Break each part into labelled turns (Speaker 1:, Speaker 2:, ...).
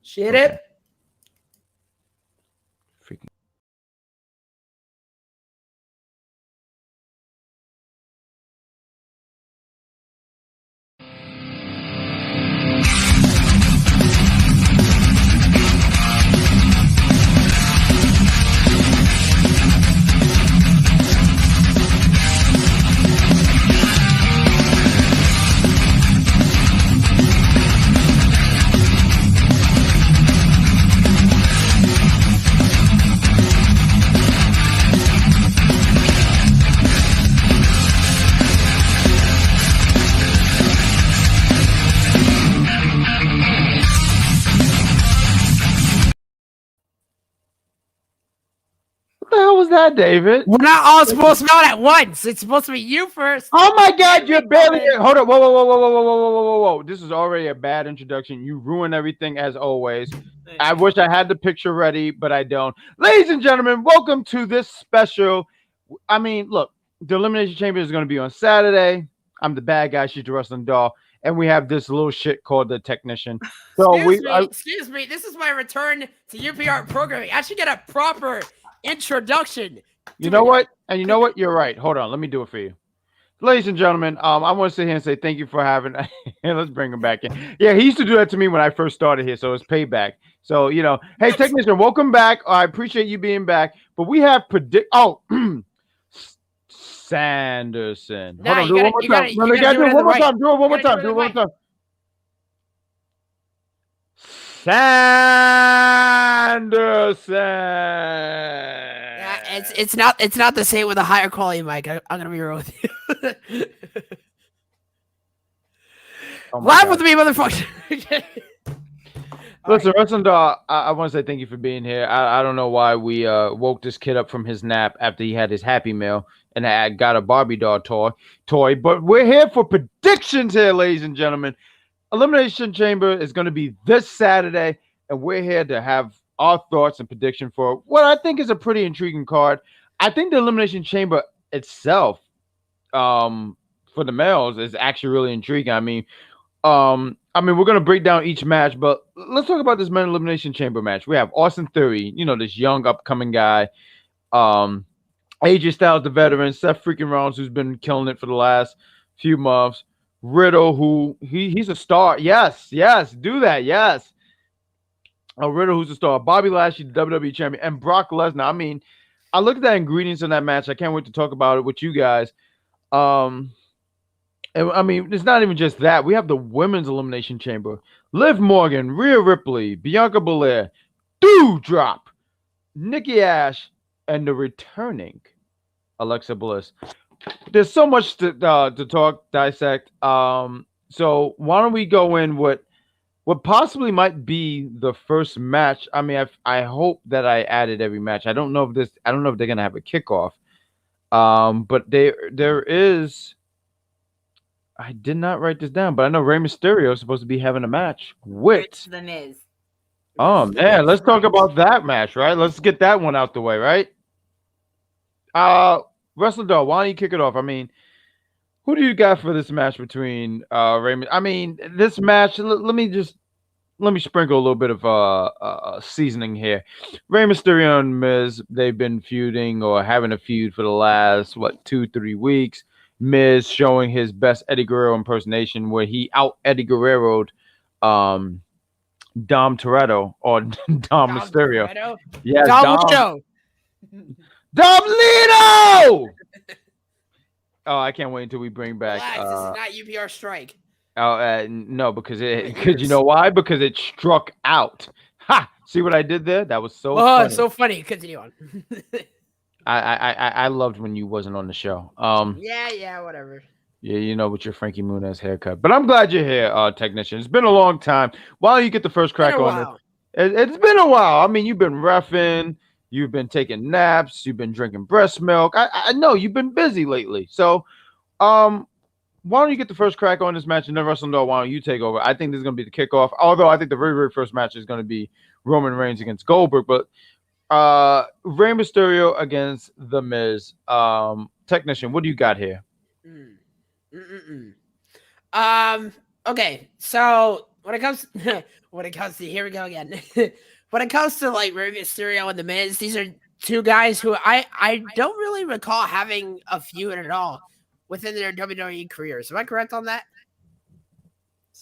Speaker 1: Shit it.
Speaker 2: Freaking. What the hell was that, David?
Speaker 1: We're not all supposed to know it at once. It's supposed to be you first.
Speaker 2: Oh my God, you're barely. Hold up. Whoa. This is already a bad introduction. You ruin everything as always. I wish I had the picture ready, but I don't. Ladies and gentlemen, welcome to this special. I mean, look, the Elimination Chamber is going to be on Saturday. I'm the bad guy. She's the wrestling doll. And we have this little shit called the technician. So
Speaker 1: Excuse me. This is my return to UPR programming. I should get a proper introduction.
Speaker 2: You know what? And you know what? You're right. Hold on. Let me do it for you. Ladies and gentlemen, I want to sit here and say thank you for having. And let's bring him back in. Yeah, he used to do that to me when I first started here, so it's payback. So hey, technician, welcome back. I appreciate you being back. But we have Sanderson.
Speaker 1: Nah,
Speaker 2: Hold on, do it one more time. Do it one more time. Do it one more time. Do it one more time. Sanderson.
Speaker 1: Yeah, it's not the same with a higher quality mic. I'm gonna be real with you. Laugh with me, motherfucker.
Speaker 2: Listen, Wrestling Dog, I want to say thank you for being here. I don't know why we woke this kid up from his nap after he had his Happy Meal and I got a Barbie doll toy. But we're here for predictions here, ladies and gentlemen. Elimination Chamber is going to be this Saturday, and we're here to have our thoughts and prediction for what I think is a pretty intriguing card. I think the Elimination Chamber itself, for the males, is actually really intriguing. I mean, we're going to break down each match, but let's talk about this men's Elimination Chamber match. We have Austin Theory, this young upcoming guy. AJ Styles, the veteran. Seth freaking Rollins, who's been killing it for the last few months. Riddle, who he's a star. Yes, do that. Yes. Riddle, who's a star. Bobby Lashley, the WWE champion, and Brock Lesnar. I mean, I look at the ingredients in that match. I can't wait to talk about it with you guys. And I mean, it's not even just that. We have the women's Elimination Chamber. Liv Morgan, Rhea Ripley, Bianca Belair, Doudrop, Nikki A.S.H, and the returning Alexa Bliss. There's so much to talk, dissect. So why don't we go in with what possibly might be the first match? I mean, I hope that I added every match. I don't know if they're gonna have a kickoff. But there is. I did not write this down, but I know Rey Mysterio is supposed to be having a match with
Speaker 3: The Miz.
Speaker 2: Oh man, let's talk about that match, right? Let's get that one out the way, right? Wrestler Dog, why don't you kick it off? I mean, who do you got for this match between Raymond? I mean, this match. Let me sprinkle a little bit of seasoning here. Rey Mysterio and Miz, they've been feuding or having a feud for the last 2-3 weeks. Miz showing his best Eddie Guerrero impersonation, where he out Eddie Guerrero'd Dom Toretto or Dom Mysterio.
Speaker 1: Toretto?
Speaker 2: Yeah,
Speaker 1: Dom
Speaker 2: Lito! Oh, I can't wait until we bring back.
Speaker 1: Relax, this is not UPR strike.
Speaker 2: No, because you know why? Because it struck out. Ha! See what I did there? That was so.
Speaker 1: Oh,
Speaker 2: funny.
Speaker 1: so funny. Continue on.
Speaker 2: I loved when you wasn't on the show.
Speaker 1: Yeah, whatever.
Speaker 2: Yeah, with your Frankie Muniz haircut. But I'm glad you're here, technician. It's been a long time. Why don't you get the first crack on it? It's been a while. I mean, you've been reffing. You've been taking naps. You've been drinking breast milk. I know you've been busy lately. So, why don't you get the first crack on this match, and then Wrestling Dog, why don't you take over? I think this is going to be the kickoff. Although I think the very, very first match is going to be Roman Reigns against Goldberg. But Rey Mysterio against The Miz. Technician, what do you got here?
Speaker 1: Okay, so when it comes to here we go again. When it comes to like Rey Mysterio and The Miz, these are two guys who I don't really recall having a feud at all within their WWE careers. Am I correct on that?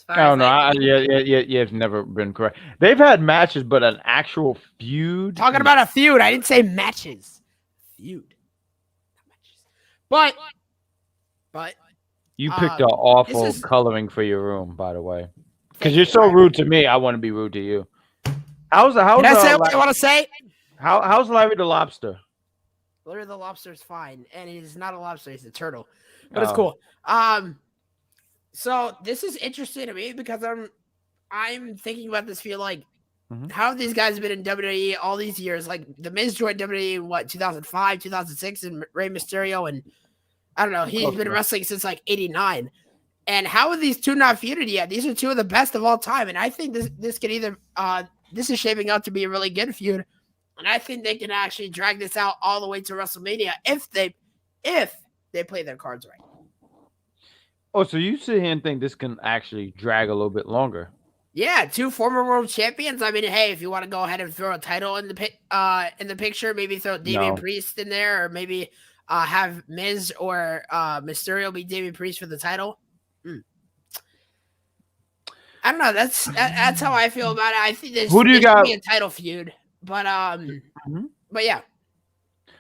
Speaker 2: I don't know. Yeah, it's never been correct. They've had matches, but an actual feud.
Speaker 1: Talking about a feud. I didn't say matches. Feud. But
Speaker 2: you picked an awful coloring for your room, by the way, because you're so rude to me. I want to be rude to you. How's
Speaker 1: Can I say what I want to say?
Speaker 2: How's Larry the Lobster?
Speaker 1: Larry the Lobster is fine, and he's not a lobster; he's a turtle, but it's cool. So this is interesting to me because I'm thinking about this feel like how have these guys been in WWE all these years? Like The Miz joined WWE in what 2005, 2006, and Rey Mysterio, and I don't know, he's been wrestling since like '89. And how are these two not feuded yet? These are two of the best of all time, and I think this could either this is shaping up to be a really good feud, and I think they can actually drag this out all the way to WrestleMania if they play their cards right.
Speaker 2: Oh, so you sit here and think this can actually drag a little bit longer?
Speaker 1: Yeah, two former world champions. I mean, hey, if you want to go ahead and throw a title in the picture, maybe throw Damian Priest in there, or maybe have Miz or Mysterio be Damian Priest for the title. I don't know. That's how I feel about it. I think this should be a title feud, but yeah.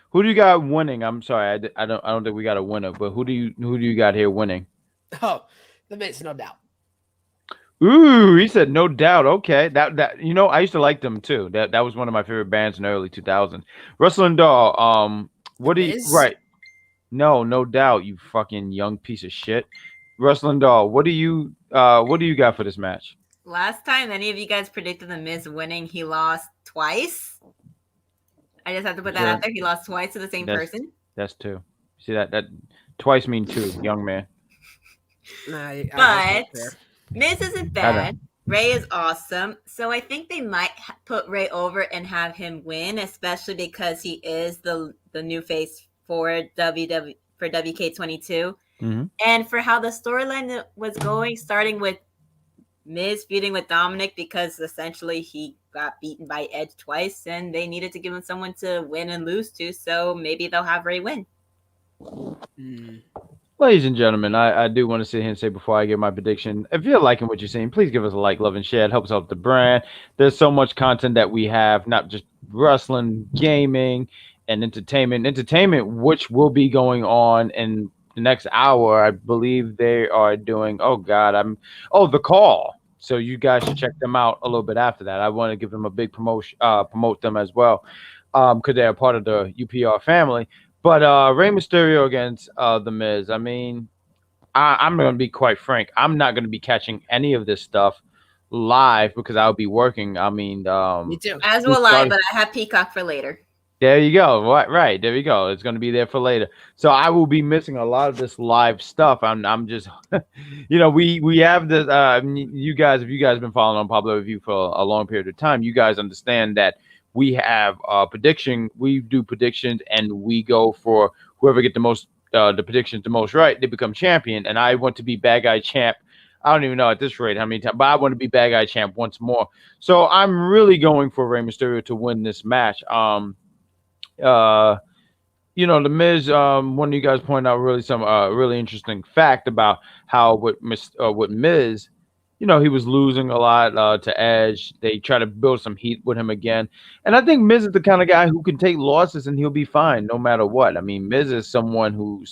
Speaker 2: Who do you got winning? I'm sorry, I don't think we got a winner, but who do you got here winning?
Speaker 1: Oh, The Miz, no doubt.
Speaker 2: Ooh, he said no doubt. Okay, that I used to like them too. That was one of my favorite bands in the early 2000s. Wrestling Doll. What do you right? No doubt. You fucking young piece of shit. Wrestling Doll. What do you got for this match?
Speaker 3: Last time any of you guys predicted The Miz winning, he lost twice. I just have to put that out there. He lost twice to the same person.
Speaker 2: That's two. See that twice mean two, young man.
Speaker 3: But Miz isn't bad. Rey is awesome. So I think they might put Rey over and have him win, especially because he is the new face for WK22. Mm-hmm. And for how the storyline was going, starting with Miz feuding with Dominik because essentially he got beaten by Edge twice and they needed to give him someone to win and lose to. So maybe they'll have Rey win.
Speaker 2: Ladies and gentlemen, I do want to sit here and say before I give my prediction, if you're liking what you're seeing, please give us a like, love, and share. It helps out the brand. There's so much content that we have, not just wrestling, gaming, and entertainment. Entertainment, which will be going on in the next hour. I believe they are doing, The Call. So you guys should check them out a little bit after that. I want to give them a big promotion, promote them as well, because they're a part of the UPR family. But Rey Mysterio against The Miz, I mean, I'm going to be quite frank. I'm not going to be catching any of this stuff live because I'll be working. I mean,
Speaker 3: me too. As will I, but I have Peacock for later.
Speaker 2: There you go. Right. There you go. It's going to be there for later. So I will be missing a lot of this live stuff. I'm just, we have this. You guys, if you guys have been following on Pablo Review for a long period of time, you guys understand that we have prediction. We do predictions, and we go for whoever get the most the predictions the most right. They become champion, and I want to be bad guy champ. I don't even know at this rate how many times, but I want to be bad guy champ once more. So I'm really going for Rey Mysterio to win this match. The Miz. One of you guys pointed out really some really interesting fact about how with Miz. He was losing a lot to Edge. They try to build some heat with him again. And I think Miz is the kind of guy who can take losses and he'll be fine no matter what. I mean, Miz is someone who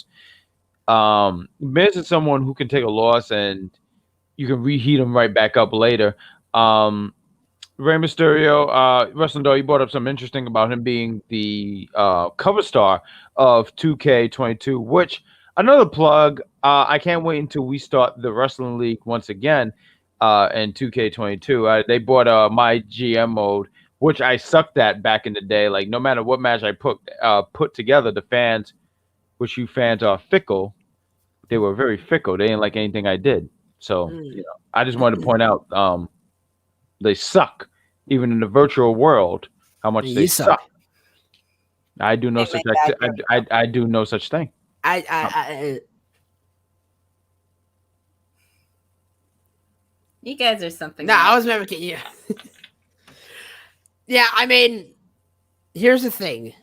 Speaker 2: can take a loss and you can reheat him right back up later. Rey Mysterio, Wrestling Doll, you brought up something interesting about him being the cover star of 2K22, which another plug, I can't wait until we start the Wrestling League once again. In 2K22, they bought my GM mode, which I sucked at back in the day. Like no matter what match I put together, the fans, which you fans are fickle, they were very fickle. They didn't like anything I did. So I just wanted to point out they suck, even in the virtual world. How much they suck. I do no such. I do no such thing.
Speaker 3: You guys are something.
Speaker 1: No, I was mimicking you. Yeah, I mean, here's the thing.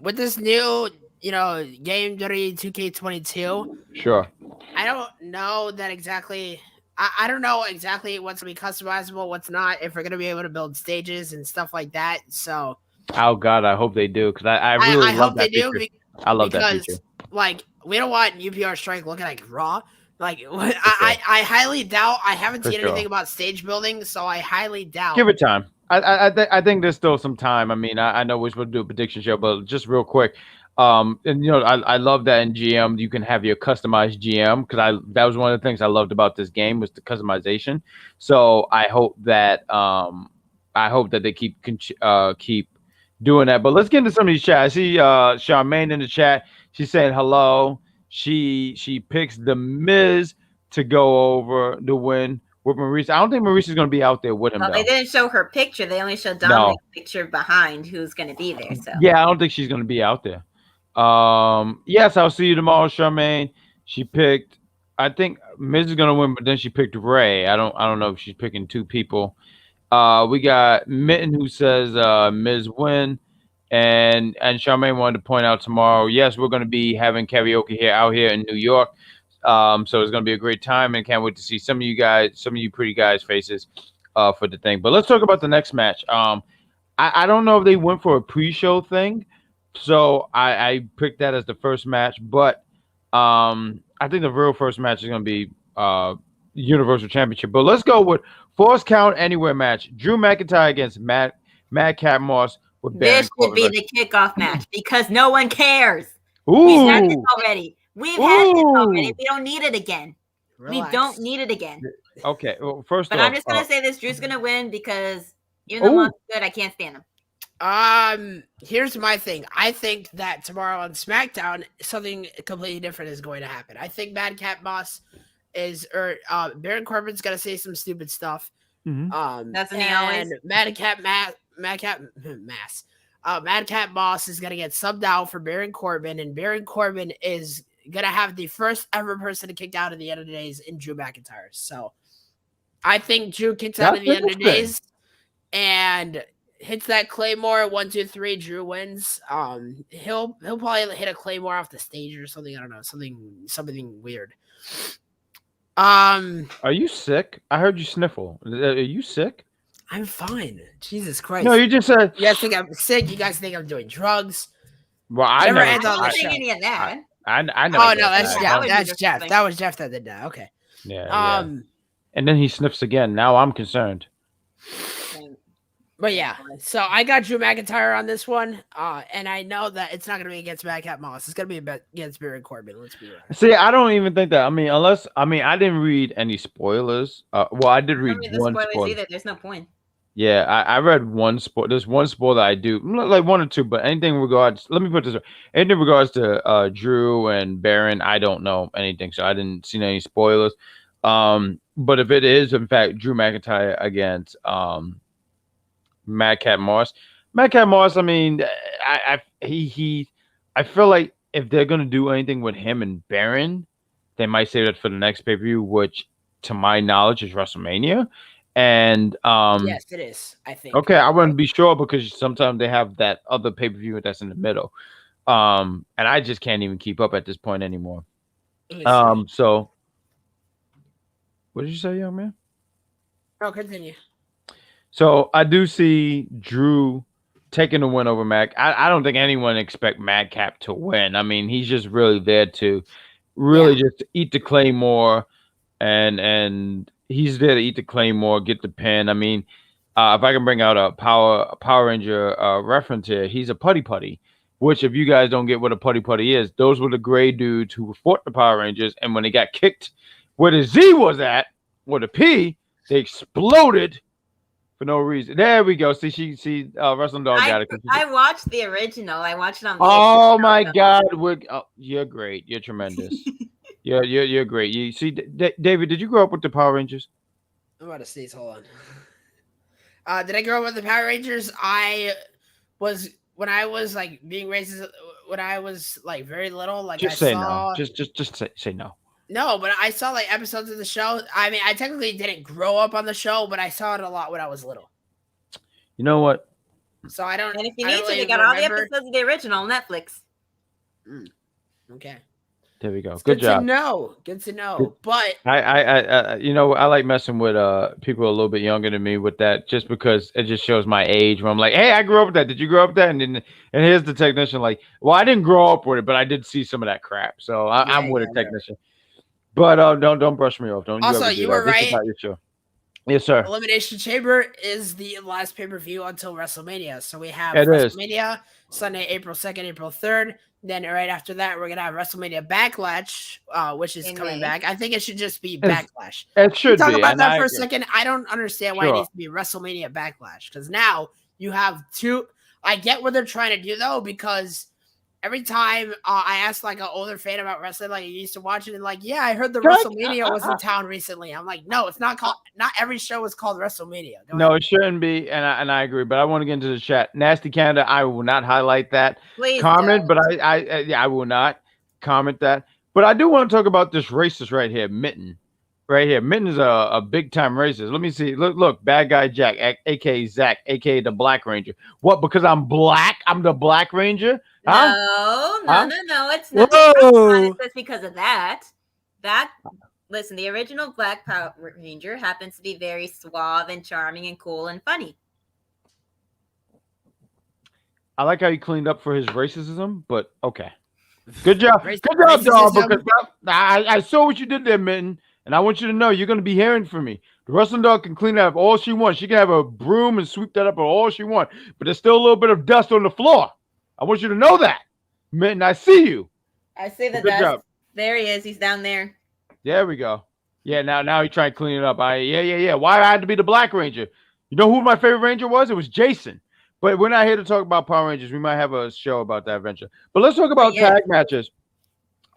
Speaker 1: With this new, game 2K22,
Speaker 2: Sure.
Speaker 1: I don't know that exactly. I don't know exactly what's gonna be customizable, what's not. If we're gonna be able to build stages and stuff like that. So,
Speaker 2: Oh God, I hope they do because I really
Speaker 1: I
Speaker 2: love
Speaker 1: hope they
Speaker 2: that
Speaker 1: do.
Speaker 2: feature. I love that feature.
Speaker 1: Like, we don't want UPR Strike looking like Raw. Like,
Speaker 2: sure.
Speaker 1: I highly doubt. I haven't seen anything
Speaker 2: sure.
Speaker 1: about stage building, so I highly doubt.
Speaker 2: Give it time. I think there's still some time. I mean, I know we're supposed to do a prediction show, but just real quick, and I love that in GM you can have your customized GM because that was one of the things I loved about this game was the customization. So I hope that they keep doing that. But let's get into some of these chats. I see Charmaine in the chat. She's saying hello. She picks the Miz to go over the win with Maurice. I don't think Maurice is going to be out there with him.
Speaker 3: Well, they didn't show her picture. They only showed Dominik's picture behind who's going to be there. So
Speaker 2: yeah, I don't think she's going to be out there. Yes, I'll see you tomorrow, Charmaine. She picked. I think Miz is going to win, but then she picked Ray. I don't know if she's picking two people. We got Mitten who says Miz win. And Charmaine wanted to point out tomorrow, yes, we're going to be having karaoke out here in New York. So it's going to be a great time, and can't wait to see some of you pretty guys' faces for the thing. But let's talk about the next match. I don't know if they went for a pre-show thing, so I picked that as the first match. But I think the real first match is going to be Universal Championship. But let's go with Force Count Anywhere match. Drew McIntyre against Madcap Moss.
Speaker 3: This should be the kickoff match because no one cares.
Speaker 2: Ooh.
Speaker 3: We've had this already. We don't need it again. Relax. We don't need it again.
Speaker 2: Okay. Well, first
Speaker 3: but
Speaker 2: off,
Speaker 3: I'm just gonna say this: Drew's gonna win because even though Moss is good, I can't stand him.
Speaker 1: Here's my thing. I think that tomorrow on SmackDown, something completely different is going to happen. I think Madcap Moss Baron Corbin's gonna say some stupid stuff.
Speaker 2: Mm-hmm.
Speaker 3: That's what he always.
Speaker 1: Madcap Moss is gonna get subbed out for Baron Corbin, and Baron Corbin is gonna have the first ever person kicked out of the end of days in Drew McIntyre. So I think Drew kicks out of the end of days and hits that Claymore 1, 2, 3. Drew wins. He'll probably hit a Claymore off the stage or something. I don't know, something weird.
Speaker 2: Are you sick? I heard you sniffle. Are you sick?
Speaker 1: I'm fine. Jesus Christ.
Speaker 2: No, you just said.
Speaker 1: You guys think I'm sick? You guys think I'm doing drugs?
Speaker 2: Well, I never
Speaker 3: think any of that.
Speaker 2: I never.
Speaker 1: Oh no, that's Jeff. That's Jeff. That was Jeff that did that. Okay.
Speaker 2: Yeah. And then he sniffs again. Now I'm concerned.
Speaker 1: But yeah, so I got Drew McIntyre on this one, and I know that it's not going to be against Madcap Moss. It's going to be against Baron Corbin. Let's be real.
Speaker 2: See, I don't even think that. I didn't read any spoilers. Well, I did read one spoiler.
Speaker 3: Either. There's no point.
Speaker 2: Yeah, I read one spoiler. There's one spoiler I do, like one or two, but anything in regards. Let me put this way. Anything in regards to Drew and Baron, I don't know anything, so I didn't see any spoilers. But if it is in fact Drew McIntyre against Madcap Moss. I mean, I feel like if they're gonna do anything with him and Baron, they might save that for the next pay-per-view, which, to my knowledge, is WrestleMania. And
Speaker 1: yes, it is. I think.
Speaker 2: Okay, I wouldn't be sure because sometimes they have that other pay-per-view that's in the middle, and I just can't even keep up at this point anymore. So what did you say, young man?
Speaker 1: Oh, continue.
Speaker 2: So I do see Drew taking the win over Mac. I don't think anyone expect Madcap to win. I mean, he's just really there to just eat the Claymore, and he's there to eat the Claymore, get the pin. I mean, if I can bring out a Power Ranger reference here, he's a putty, which if you guys don't get what a putty is, those were the gray dudes who fought the Power Rangers, and when they got kicked where the Z was at, or the P, they exploded. For no reason. There we go. See, Wrestling Dog got it.
Speaker 3: I watched the original. I watched it on.
Speaker 2: Oh my God! You're great. You're tremendous. You're great. You see, David, did you grow up with the Power Rangers?
Speaker 1: I'm about to sneeze. Hold on. Did I grow up with the Power Rangers? When I was like being raised, when I was like very little. Like
Speaker 2: just say no. Just say no.
Speaker 1: No, but I saw like episodes of the show. I mean, I technically didn't grow up on the show, but I saw it a lot when I was little.
Speaker 2: You know what?
Speaker 1: So I don't.
Speaker 3: And if you
Speaker 1: I
Speaker 3: need
Speaker 1: don't
Speaker 3: to,
Speaker 1: really
Speaker 3: they got all the
Speaker 1: remember.
Speaker 3: episodes of the original on Netflix.
Speaker 1: Okay.
Speaker 2: There we go.
Speaker 1: It's
Speaker 2: Good job.
Speaker 1: to know. Good to know. But
Speaker 2: I I like messing with people a little bit younger than me with that, just because it just shows my age. Where I'm like, hey, I grew up with that. Did you grow up with that? And here's the technician, like, well, I didn't grow up with it, but I did see some of that crap. So I'm with a technician. But don't brush me off. Don't
Speaker 1: also,
Speaker 2: you ever do
Speaker 1: you
Speaker 2: that.
Speaker 1: were
Speaker 2: This is
Speaker 1: right.
Speaker 2: not your show. Yes, sir.
Speaker 1: Elimination Chamber is the last pay-per-view until WrestleMania. So we have
Speaker 2: It is.
Speaker 1: WrestleMania Sunday, April 2nd, April 3rd. Then right after that, we're gonna have WrestleMania Backlash, which is coming back. I think it should just be Backlash.
Speaker 2: It should
Speaker 1: talk
Speaker 2: be.
Speaker 1: about
Speaker 2: and
Speaker 1: that
Speaker 2: I
Speaker 1: for a
Speaker 2: agree.
Speaker 1: second. I don't understand why it needs to be WrestleMania Backlash, because now you have two. I get what they're trying to do though, because every time I asked like an older fan about wrestling, like you used to watch it, and like, yeah, I heard the WrestleMania was in town recently. I'm like, no, it's not called. Not every show is called WrestleMania.
Speaker 2: No, it shouldn't be, and I agree. But I want to get into the chat. Nasty Canada, I will not highlight that comment, but I will not comment that. But I do want to talk about this racist right here, Mitten. Right here, Mitten is a big time racist. Let me see. Look, bad guy Jack, aka Zach, aka the Black Ranger. What? Because I'm black? I'm the Black Ranger? Huh?
Speaker 3: No. It's not. It's because of that. Listen, the original Black Power Ranger happens to be very suave and charming and cool and funny.
Speaker 2: I like how he cleaned up for his racism, but okay. Good job. Good job, dog. Because I saw what you did there, Mitten. And I want you to know you're going to be hearing from me. The wrestling dog can clean up all she wants. She can have a broom and sweep that up all she wants. But there's still a little bit of dust on the floor. I want you to know that. Mitten, I see you.
Speaker 3: I see the dust. Job. There he is. He's down there.
Speaker 2: There we go. Yeah, now he's trying to clean it up. Yeah. Why I had to be the Black Ranger? You know who my favorite Ranger was? It was Jason. But we're not here to talk about Power Rangers. We might have a show about that eventually. But let's talk about tag matches.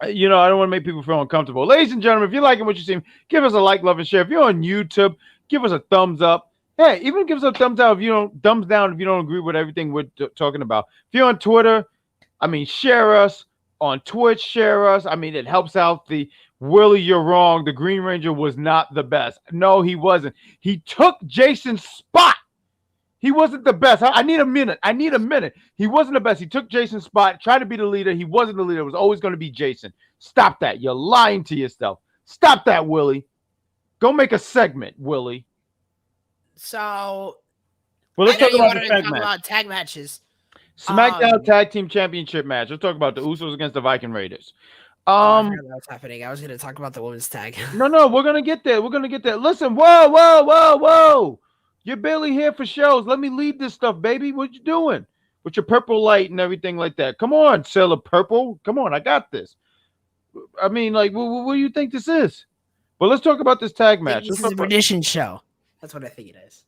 Speaker 2: You know, I don't want to make people feel uncomfortable. Ladies and gentlemen, if you're liking what you see, give us a like, love, and share. If you're on YouTube, give us a thumbs up. Hey, even give us a thumbs down if you don't, thumbs down if you don't agree with everything we're talking about. If you're on Twitter, I mean, share us. On Twitch, share us. I mean, it helps out the Willie, you're wrong. The Green Ranger was not the best. No, he wasn't. He took Jason's spot. He wasn't the best. I need a minute. He wasn't the best. He took Jason's spot, tried to be the leader. He wasn't the leader. It was always going to be Jason. Stop that. You're lying to yourself. Stop that, Willie. Go make a segment, Willie.
Speaker 1: So,
Speaker 2: well, let's talk about
Speaker 1: tag matches.
Speaker 2: SmackDown Tag Team Championship match. Let's talk about the Usos against the Viking Raiders.
Speaker 1: What's happening? I was going to talk about the women's tag.
Speaker 2: No, we're going to get there. Listen, whoa. You're barely here for shows. Let me lead this stuff, baby. What you doing? With your purple light and everything like that. Come on, Sailor Purple. Come on, I got this. I mean, like, what do you think this is? But let's talk about this tag match.
Speaker 1: This is a tradition show. That's what I think it is.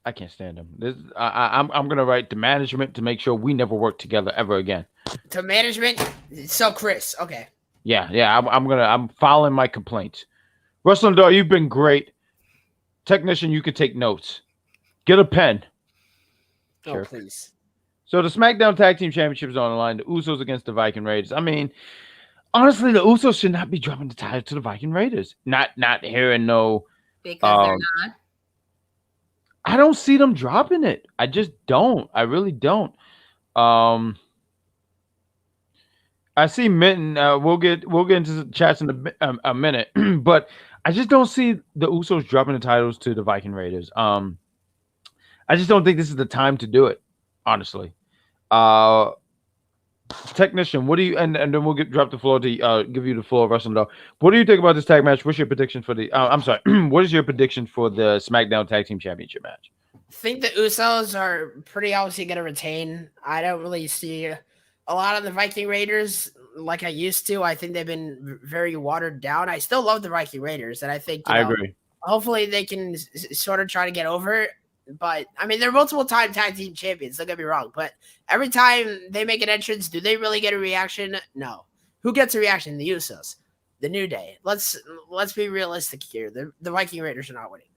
Speaker 2: I can't stand him. I'm gonna write to management to make sure we never work together ever again.
Speaker 1: To management? So Chris, okay.
Speaker 2: Yeah. I'm filing my complaints. Wrestling Dog, you've been great. Technician, you could take notes. Get a pen.
Speaker 1: Oh, sure. Please.
Speaker 2: So the SmackDown Tag Team Championship is on the line. The Usos against the Viking Raiders. I mean, honestly, the Usos should not be dropping the title to the Viking Raiders. Not hearing no.
Speaker 3: Because they're not.
Speaker 2: I don't see them dropping it. I just don't. I really don't. I see Mitten. We'll get into the chats in a minute, but I just don't see the Usos dropping the titles to the Viking Raiders. I just don't think this is the time to do it, honestly. Technician, what do you and then we'll drop the floor to give you the floor, Wrestling Dog. What do you think about this tag match? What's your prediction for the? I'm sorry. What is your prediction for the SmackDown Tag Team Championship match?
Speaker 1: I think the Usos are pretty obviously going to retain. I don't really see a lot of the Viking Raiders like I used to. I think they've been very watered down. I still love the Viking Raiders, and I think
Speaker 2: I agree.
Speaker 1: Hopefully, they can sort of try to get over it. But I mean, they're multiple-time tag team champions. Don't get me wrong. But every time they make an entrance, do they really get a reaction? No. Who gets a reaction? The Usos, the New Day. Let's be realistic here. The Viking Raiders are not winning,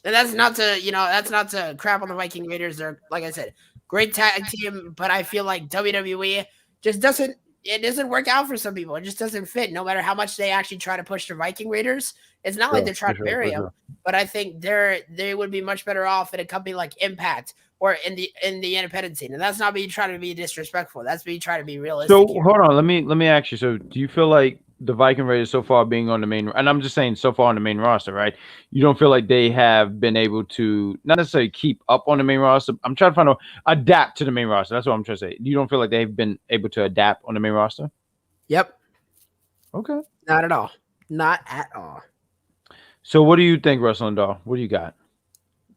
Speaker 1: and that's not to crap on the Viking Raiders. They're, like I said, great tag team. But I feel like WWE just doesn't. it doesn't work out for some people. It just doesn't fit. No matter how much they actually try to push the Viking Raiders, it's not like they're trying to bury them. But I think they would be much better off in a company like Impact or in the independent scene. And that's not me trying to be disrespectful. That's me trying to be realistic.
Speaker 2: So hold on, let me ask you. So do you feel like the Viking Raiders so far being on the main, and I'm just saying so far on the main roster, right? You don't feel like they have been able to not necessarily keep up on the main roster. I'm trying to find out adapt to the main roster. That's what I'm trying to say. You don't feel like they've been able to adapt on the main roster?
Speaker 1: Yep.
Speaker 2: Okay.
Speaker 1: Not at all. Not at all.
Speaker 2: So what do you think, Wrestling Doll? What do you got?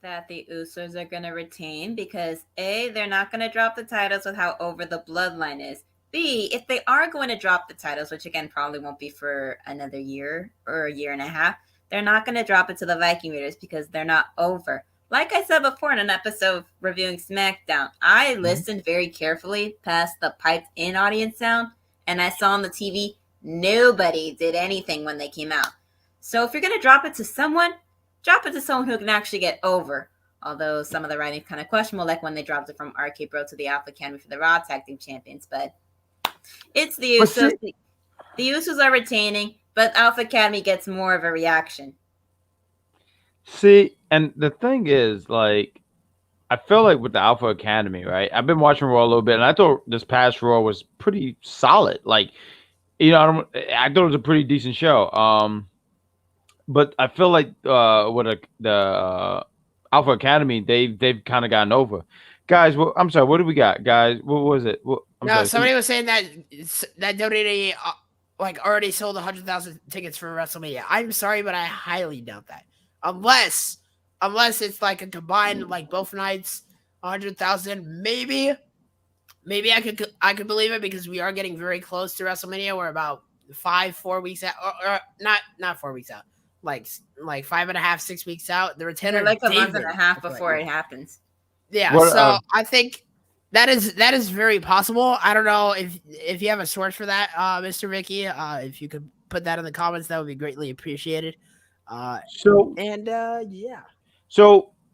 Speaker 3: That the Usos are going to retain because A, they're not going to drop the titles with how over the bloodline is. B, if they are going to drop the titles, which again probably won't be for another year or a year and a half, they're not going to drop it to the Viking Raiders because they're not over. Like I said before in an episode reviewing SmackDown, I listened very carefully past the piped-in audience sound, and I saw on the TV nobody did anything when they came out. So if you're going to drop it to someone, drop it to someone who can actually get over. Although some of the writing is kind of questionable, like when they dropped it from RK Bro to the Alpha Academy for the Raw Tag Team Champions, but it's the Usos. The Usos are retaining, but Alpha Academy gets more of a reaction.
Speaker 2: See, and the thing is, like, I feel like with the Alpha Academy, right? I've been watching Raw a little bit, and I thought this past Raw was pretty solid. Like, you know, I thought it was a pretty decent show. But I feel like with the Alpha Academy, they've kind of gotten over. Guys, I'm sorry, what do we got, guys? What was it?
Speaker 1: Somebody was saying that WWE like already sold 100,000 tickets for WrestleMania. I'm sorry, but I highly doubt that. Unless it's like a combined, like both nights, 100,000. Maybe I could believe it because we are getting very close to WrestleMania. We're about 4 weeks out, or not 4 weeks out, like 5.5, 6 weeks out. The retainer
Speaker 3: like a month and a half before it happens.
Speaker 1: Yeah, I think that is very possible. I don't know if you have a source for that, Mr. Vicky. If you could put that in the comments, that would be greatly appreciated. So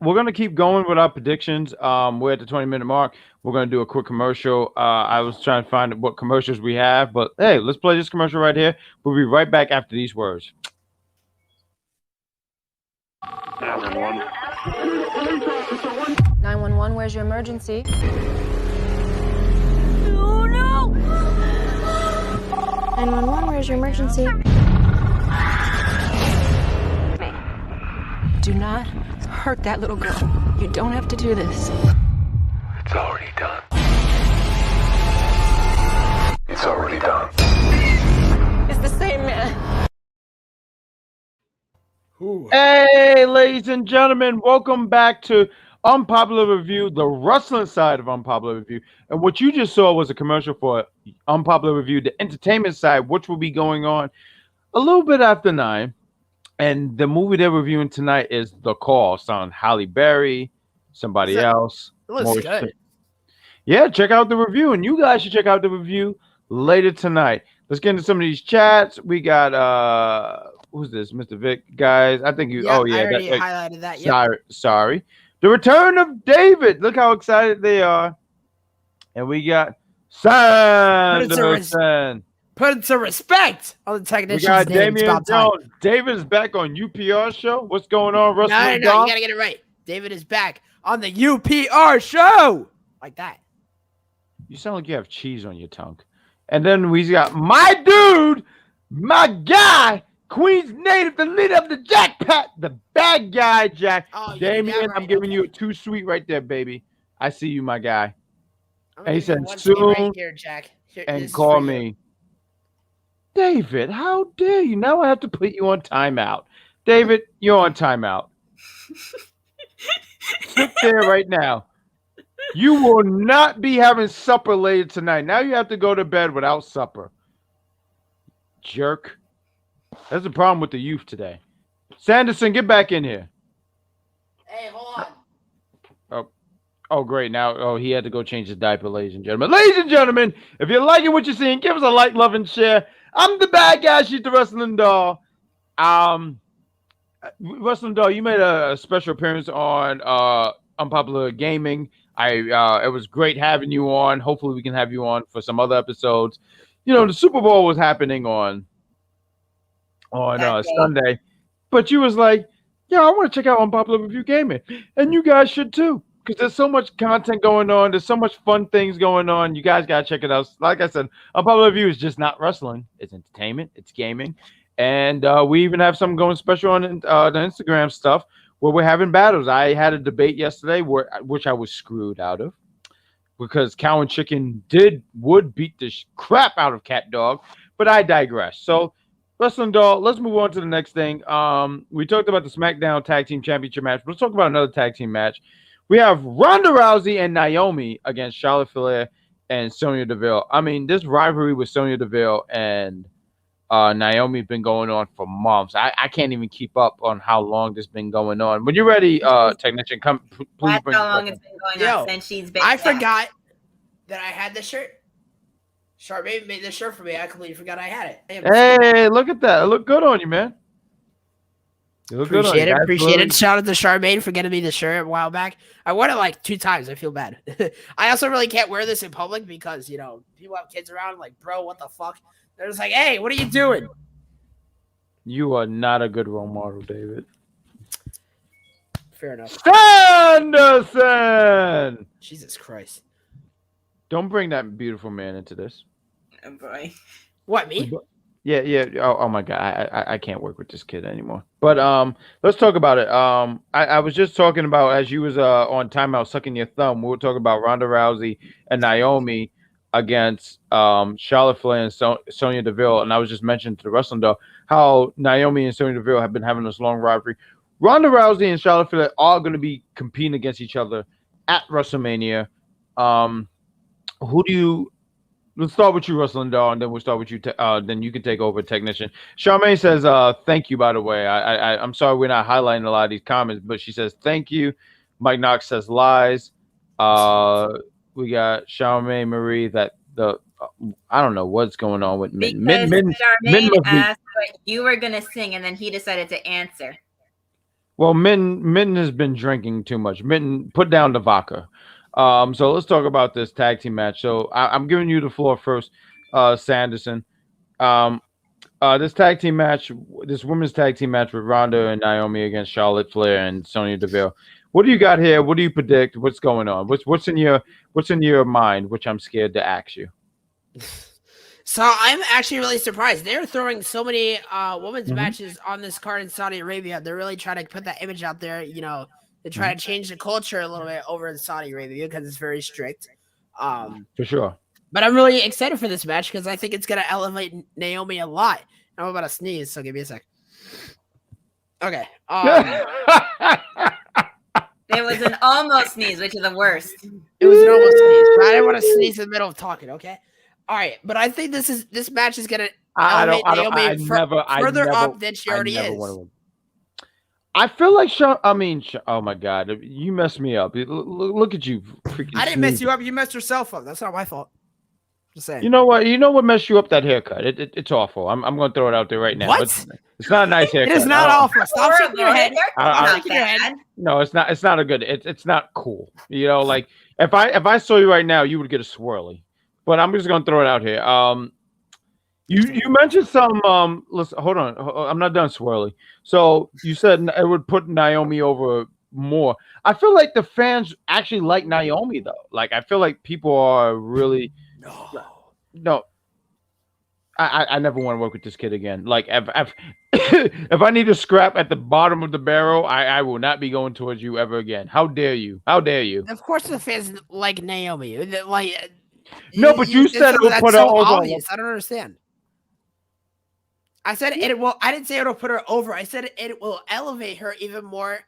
Speaker 2: we're gonna keep going with our predictions. We're at the 20-minute mark. We're gonna do a quick commercial. I was trying to find what commercials we have, but hey, let's play this commercial right here. We'll be right back after these words.
Speaker 4: 911, where's your emergency?
Speaker 5: Oh, no!
Speaker 4: 911, where's your emergency? Do not hurt that little girl. You don't have to do this.
Speaker 6: It's already done. It's already done.
Speaker 4: It's the same man.
Speaker 2: Hey, ladies and gentlemen, welcome back to Unpopular Review, the wrestling side of Unpopular Review. And what you just saw was a commercial for Unpopular Review, the entertainment side, which will be going on a little bit after 9. And the movie they're reviewing tonight is The Call, starring Halle Berry, somebody else.
Speaker 1: It looks good.
Speaker 2: Yeah, check out the review. And you guys should check out the review later tonight. Let's get into some of these chats. We got, who's this? Mr. Vic, guys. I think you,
Speaker 1: I already highlighted that. Yep.
Speaker 2: Sorry. The return of David. Look how excited they are. And we got Sanderson.
Speaker 1: Put some respect on the technician's
Speaker 2: we got
Speaker 1: name.
Speaker 2: Damian Jones. David is back on UPR show. What's going on, Russell?
Speaker 1: No, you gotta get it right. David is back on the UPR show. Like that.
Speaker 2: You sound like you have cheese on your tongue. And then we got my dude, my guy, Queens native, the leader of the Jackpot, the bad guy, Jack.
Speaker 1: Oh,
Speaker 2: Damian,
Speaker 1: right.
Speaker 2: I'm giving you a too sweet right there, baby. I see you, my guy. And he said,
Speaker 1: soon
Speaker 2: right
Speaker 1: here, Jack.
Speaker 2: and call me. David, how dare you? Now I have to put you on timeout. David, you're on timeout. Sit there right now. You will not be having supper later tonight. Now you have to go to bed without supper. Jerk. That's the problem with the youth today. Sanderson, get back in here.
Speaker 1: Hey, hold on.
Speaker 2: Oh, great. Now, he had to go change his diaper, ladies and gentlemen. Ladies and gentlemen, if you're liking what you're seeing, give us a like, love, and share. I'm the bad guy. She's the wrestling doll. Wrestling doll, you made a special appearance on Unpopular Gaming. It was great having you on. Hopefully, we can have you on for some other episodes. the Super Bowl was happening on Sunday, but you was like, yeah, I want to check out Unpopular Review Gaming, and you guys should too, because there's so much content going on. There's so much fun things going on. You guys gotta check it out. Like I said, Unpopular Review is just not wrestling. It's entertainment. It's gaming, and we even have something going special on the Instagram stuff where we're having battles. I had a debate yesterday which I was screwed out of because Cow and Chicken would beat the crap out of Cat Dog, but I digress. So. Wrestling Doll, let's move on to the next thing. We talked about the SmackDown Tag Team Championship match. Let's talk about another tag team match. We have Ronda Rousey and Naomi against Charlotte Flair and Sonya Deville. I mean, this rivalry with Sonya Deville and Naomi has been going on for months. I can't even keep up on how long this has been going on. When you're ready, technician, please
Speaker 3: That's
Speaker 2: bring
Speaker 3: how long it's been going on since she's been
Speaker 1: I forgot that I had the shirt. Charmaine made this shirt for me. I completely forgot I had it.
Speaker 2: Hey, look at that. It looked good on you, man. You look good on you.
Speaker 1: Appreciate it. Shout out to Charmaine for getting me the shirt a while back. I wore it like 2 times. I feel bad. I also really can't wear this in public because, people have kids around like, bro, what the fuck? They're just like, hey, what are you doing?
Speaker 2: You are not a good role model, David.
Speaker 1: Fair enough.
Speaker 2: Sanderson!
Speaker 1: Jesus Christ.
Speaker 2: Don't bring that beautiful man into this.
Speaker 3: Oh boy.
Speaker 1: What, me?
Speaker 2: Yeah. Oh my God, I can't work with this kid anymore. But let's talk about it. I was just talking about as you was on timeout sucking your thumb. We were talking about Ronda Rousey and Naomi against Charlotte Flair and Sonya Deville, and I was just mentioning to the Wrestling Dog how Naomi and Sonya Deville have been having this long rivalry. Ronda Rousey and Charlotte Flair are going to be competing against each other at WrestleMania. Let's start with you, Wrestling Dog, and then we'll start with you. Then you can take over, technician. Charmaine says, thank you, by the way. I'm sorry we're not highlighting a lot of these comments, but she says, thank you. Mike Knox says, lies. We got Charmaine Marie that I don't know what's going on with Min.
Speaker 3: Charmaine asked what you were going to sing, and then he decided to answer.
Speaker 2: Well, Min has been drinking too much. Min, put down the vodka. So let's talk about this tag team match. So I'm giving you the floor first, Sanderson. This tag team match, this women's tag team match with Ronda and Naomi against Charlotte Flair and Sonya Deville. What do you got here? What do you predict? What's going on? What's in your mind? Which I'm scared to ask you.
Speaker 1: So I'm actually really surprised. They're throwing so many women's matches on this card in Saudi Arabia. They're really trying to put that image out there, to try to change the culture a little bit over in Saudi Arabia because it's very strict.
Speaker 2: For sure.
Speaker 1: But I'm really excited for this match because I think it's going to elevate Naomi a lot. I'm about to sneeze, so give me a sec. Okay.
Speaker 3: It was an almost sneeze, which is the worst.
Speaker 1: It was an almost sneeze, but I didn't want to sneeze in the middle of talking, okay? All right, but I think this match is going to elevate Naomi further up than she already is.
Speaker 2: I feel like oh my God, you messed me up. Look at you.
Speaker 1: I didn't mess you up. You messed yourself up. That's not my fault. Just saying.
Speaker 2: You know what messed you up? That haircut. It's awful. I'm going to throw it out there right now.
Speaker 1: What?
Speaker 2: It's not a nice haircut.
Speaker 1: It is not awful. Stop shaking your head.
Speaker 2: No, it's not. It's not a good. It's not cool. Like if I saw you right now, you would get a swirly. But I'm just going to throw it out here. You mentioned some listen, hold on. I'm not done, Swirly. So you said it would put Naomi over more. I feel like the fans actually like Naomi though. Like I feel like people are really no. I never want to work with this kid again. Like if I need to scrap at the bottom of the barrel, I will not be going towards you ever again. How dare you? How dare you?
Speaker 1: Of course the fans like Naomi. Like
Speaker 2: no, but you said it would put her over.
Speaker 1: Obvious. I don't understand. I said it will. I didn't say it'll put her over. I said it will elevate her even more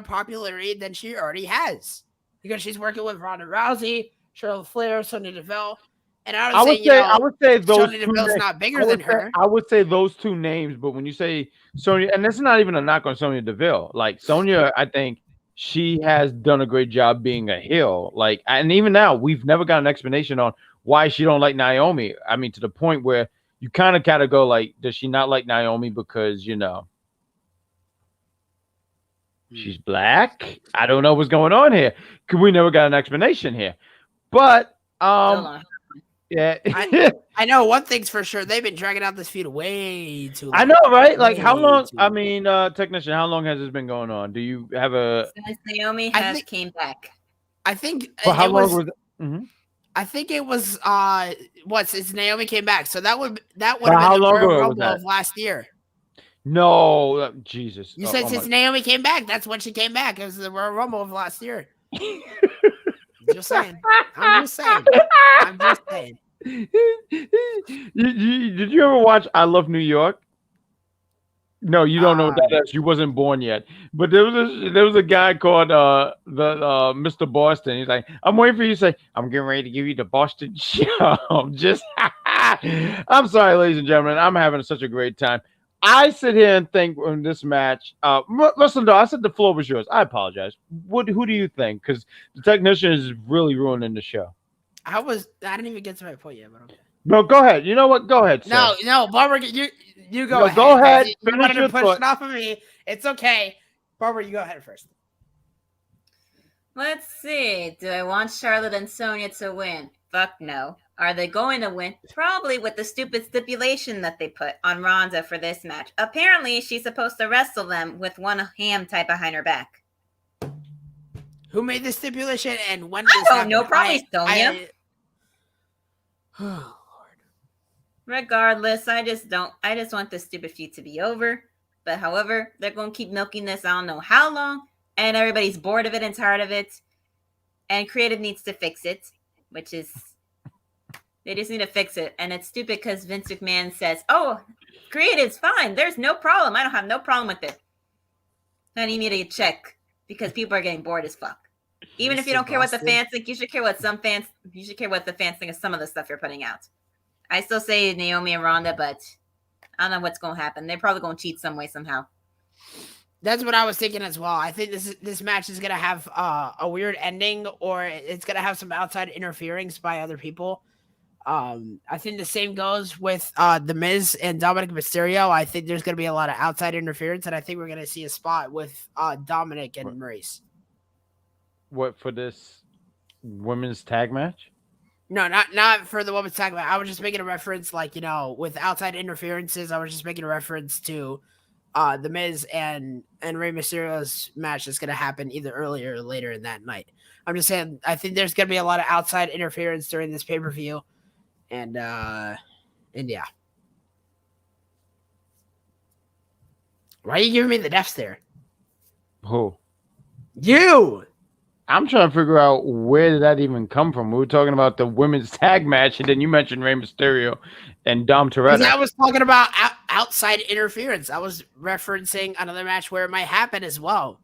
Speaker 1: popularity than she already has because she's working with Ronda Rousey, Charlotte Flair, Sonya Deville, and I would say those Sonya Deville's not bigger than her.
Speaker 2: I would say those two names, but when you say Sonya, and this is not even a knock on Sonya Deville. Like Sonya, I think she has done a great job being a heel. Like, and even now, we've never got an explanation on why she don't like Naomi. I mean, to the point where you kind of gotta go like, does she not like Naomi because she's black? I don't know what's going on here. We never got an explanation here. But Yeah.
Speaker 1: I know one thing's for sure. They've been dragging out this feud way too long.
Speaker 2: I know, right? Like, how
Speaker 1: Way
Speaker 2: long?
Speaker 1: too
Speaker 2: I
Speaker 1: long.
Speaker 2: mean, technician, how long has this been going on? Do you have a?
Speaker 3: Since Naomi
Speaker 1: I
Speaker 3: has
Speaker 1: think-
Speaker 3: came back.
Speaker 1: I think
Speaker 2: For how
Speaker 1: it
Speaker 2: long
Speaker 1: was.
Speaker 2: was? Mhm.
Speaker 1: I think it was. Since Naomi came back, so that would have
Speaker 2: But how
Speaker 1: been the
Speaker 2: long
Speaker 1: Royal
Speaker 2: ago was
Speaker 1: Rumble
Speaker 2: that?
Speaker 1: of last year.
Speaker 2: No, Jesus.
Speaker 1: You
Speaker 2: Oh,
Speaker 1: said
Speaker 2: oh
Speaker 1: since
Speaker 2: my-
Speaker 1: Naomi came back, that's when she came back. It was the Royal Rumble of last year. Just saying. I'm just saying. I'm just saying.
Speaker 2: Did you ever watch I Love New York? No, you don't know what that is. You wasn't born yet. But there was a guy called Mr. Boston. He's like, I'm waiting for you to say, I'm getting ready to give you the Boston show. I'm sorry, ladies and gentlemen. I'm having such a great time. I sit here and think in this match, listen, I said the floor was yours. I apologize. Who do you think? Because the technician is really ruining the show.
Speaker 1: I didn't even get to my point yet, but okay.
Speaker 2: No, go ahead. You know what? Go ahead.
Speaker 1: No, Barbara, you go
Speaker 2: No,
Speaker 1: ahead.
Speaker 2: go ahead.
Speaker 1: You
Speaker 2: Finish
Speaker 1: wanted
Speaker 2: your
Speaker 1: to push
Speaker 2: thought.
Speaker 1: it off of me. It's okay. Barbara, you go ahead first.
Speaker 3: Let's see. Do I want Charlotte and Sonya to win? Fuck no. Are they going to win? Probably with the stupid stipulation that they put on Ronda for this match. Apparently, she's supposed to wrestle them with one hand tied behind her back.
Speaker 1: Who made this stipulation and when
Speaker 3: I
Speaker 1: this
Speaker 3: don't
Speaker 1: happened?
Speaker 3: know. Probably Sonya.
Speaker 1: Oh,
Speaker 3: Regardless, I just want this stupid feud to be over. But however, they're going to keep milking this I don't know how long. And everybody's bored of it and tired of it. And creative needs to fix it. Which is... They just need to fix it. And it's stupid because Vince McMahon says, oh, creative's fine. There's no problem. I don't have no problem with it. Then you need to check because people are getting bored as fuck. Even if you don't care what the fans think, you should care what the fans think of some of the stuff you're putting out. I still say Naomi and Ronda, but I don't know what's going to happen. They're probably going to cheat some way somehow.
Speaker 1: That's what I was thinking as well. I think this match is going to have a weird ending, or it's going to have some outside interference by other people. I think the same goes with The Miz and Dominik Mysterio. I think there's going to be a lot of outside interference, and I think we're going to see a spot with Dominik and Maurice.
Speaker 2: What, for this women's tag match?
Speaker 1: No, not for the women's tag match. I was just making a reference, with outside interferences. I was just making a reference to The Miz and Rey Mysterio's match that's going to happen either earlier or later in that night. I'm just saying, I think there's going to be a lot of outside interference during this pay-per-view. And yeah. Why are you giving me the death stare?
Speaker 2: Who?
Speaker 1: You!
Speaker 2: I'm trying to figure out where did that even come from. We were talking about the women's tag match, and then you mentioned Rey Mysterio and Dom Toretto.
Speaker 1: I was talking about outside interference. I was referencing another match where it might happen as well.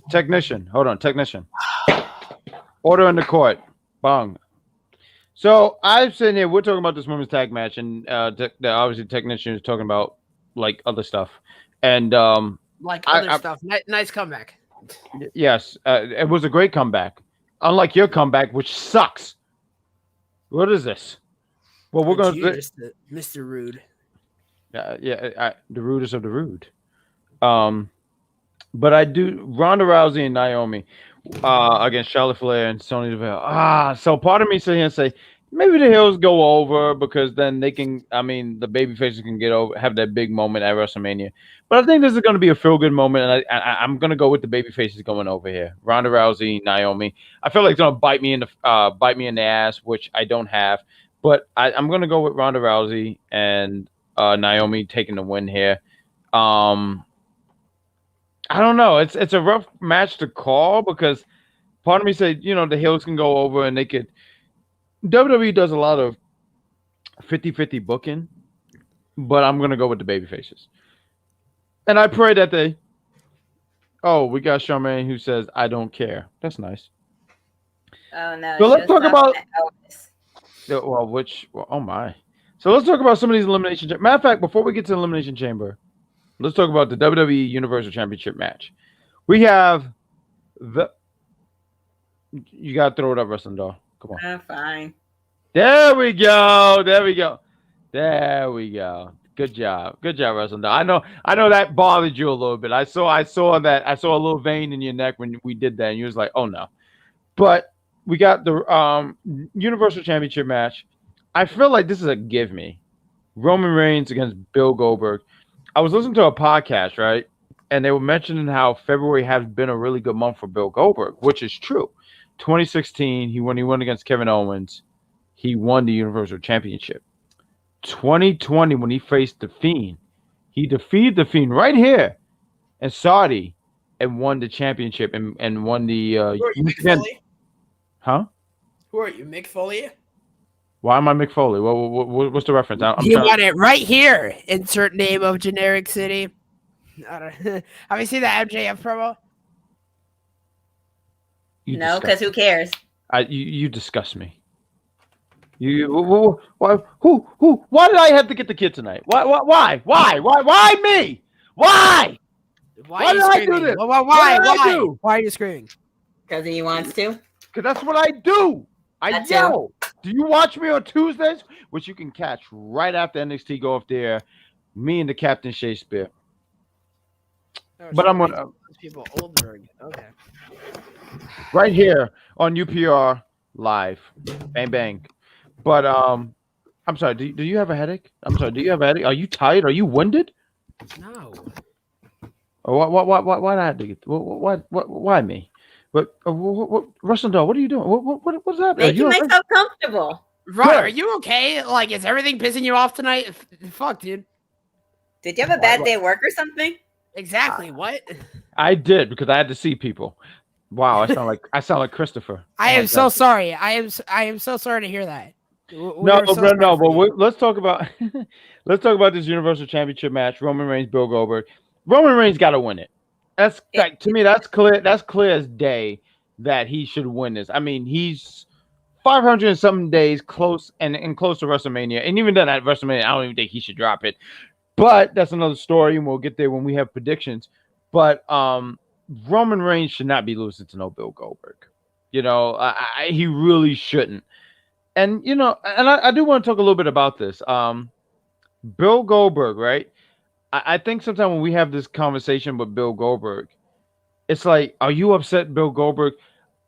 Speaker 2: Technician. Hold on. Technician. Order in the court. Bong. So I'm sitting here. We're talking about this women's tag match, and obviously technician is talking about like other stuff, and
Speaker 1: stuff. Nice comeback.
Speaker 2: Yes, it was a great comeback. Unlike your comeback, which sucks. What is this? Well, we're going to
Speaker 1: Mr. Rude.
Speaker 2: The rudest of the rude. But I do Ronda Rousey and Naomi against Charlotte Flair and Sonya Deville. So part of me sit here and say maybe the heels go over because then they can. I mean, the baby faces can get over, have that big moment at WrestleMania. But I think this is going to be a feel-good moment, and I'm going to go with the baby faces going over here. Ronda Rousey, Naomi. I feel like it's going to bite me in the ass, which I don't have. But I'm going to go with Ronda Rousey and Naomi taking the win here. I don't know. It's a rough match to call because part of me said, the heels can go over and they could. WWE does a lot of 50-50 booking, but I'm going to go with the baby faces. And I pray that they. Oh, we got Charmaine who says, I don't care. That's nice.
Speaker 3: Oh, no.
Speaker 2: So let's talk about. Oh, my. So let's talk about some of these Elimination Chamber. Matter of fact, before we get to the Elimination Chamber, let's talk about the WWE Universal Championship match. We have the. You got to throw it up, Wrestling Doll. Come on.
Speaker 3: Fine.
Speaker 2: There we go. Good job, Wrestling Doll. I know that bothered you a little bit. I saw that. I saw a little vein in your neck when we did that, and you was like, "Oh no." But we got the Universal Championship match. I feel like this is a give me. Roman Reigns against Bill Goldberg. I was listening to a podcast, right? And they were mentioning how February has been a really good month for Bill Goldberg, which is true. 2016, he won against Kevin Owens. He won the Universal Championship. 2020, when he faced The Fiend, he defeated The Fiend right here in Saudi and won the championship and won the
Speaker 1: Who are you, Mick Foley?
Speaker 2: Huh?
Speaker 1: Who are you, Mick Foley?
Speaker 2: Why am I Mick Foley? What's the reference?
Speaker 1: You want it right here. Insert name of generic city. I don't, have you seen the MJF promo?
Speaker 3: No, because who cares?
Speaker 2: You disgust me. Why did I have to get the kid tonight? Why me? Why did I do this?
Speaker 1: Why are you screaming?
Speaker 3: Because he wants to.
Speaker 2: Because that's what I do. I yell. Do you watch me on Tuesdays? Which you can catch right after NXT go off there. Me and the Captain Shakespeare.
Speaker 1: Oh,
Speaker 2: but I'm gonna
Speaker 1: people Oldberg. Okay.
Speaker 2: Right here on UPR live. Bang bang. But I'm sorry. Do you have a headache? I'm sorry. Do you have a headache? Are you tired? Are you winded?
Speaker 1: No.
Speaker 2: Why did I have to get? Why me? What Russell Doll? What are you doing? What's happening?
Speaker 3: Make myself comfortable.
Speaker 1: Right? Are you okay? Like, is everything pissing you off tonight? Fuck, dude.
Speaker 3: Did you have a bad day at work or something?
Speaker 1: Exactly. What?
Speaker 2: I did because I had to see people. Wow, I sound like Christopher.
Speaker 1: I am so sorry. I am so sorry to hear that.
Speaker 2: Let's talk about this Universal Championship match. Roman Reigns, Bill Goldberg. Roman Reigns got to win it. To me, that's clear. That's clear as day that he should win this. I mean, he's 500 and something days close and close to WrestleMania, and even then at WrestleMania, I don't even think he should drop it. But that's another story, and we'll get there when we have predictions. But Roman Reigns should not be losing to no Bill Goldberg. You know, he really shouldn't. And you know, and I do want to talk a little bit about this. Bill Goldberg, right? I think sometimes when we have this conversation with Bill Goldberg, it's like, are you upset, Bill Goldberg?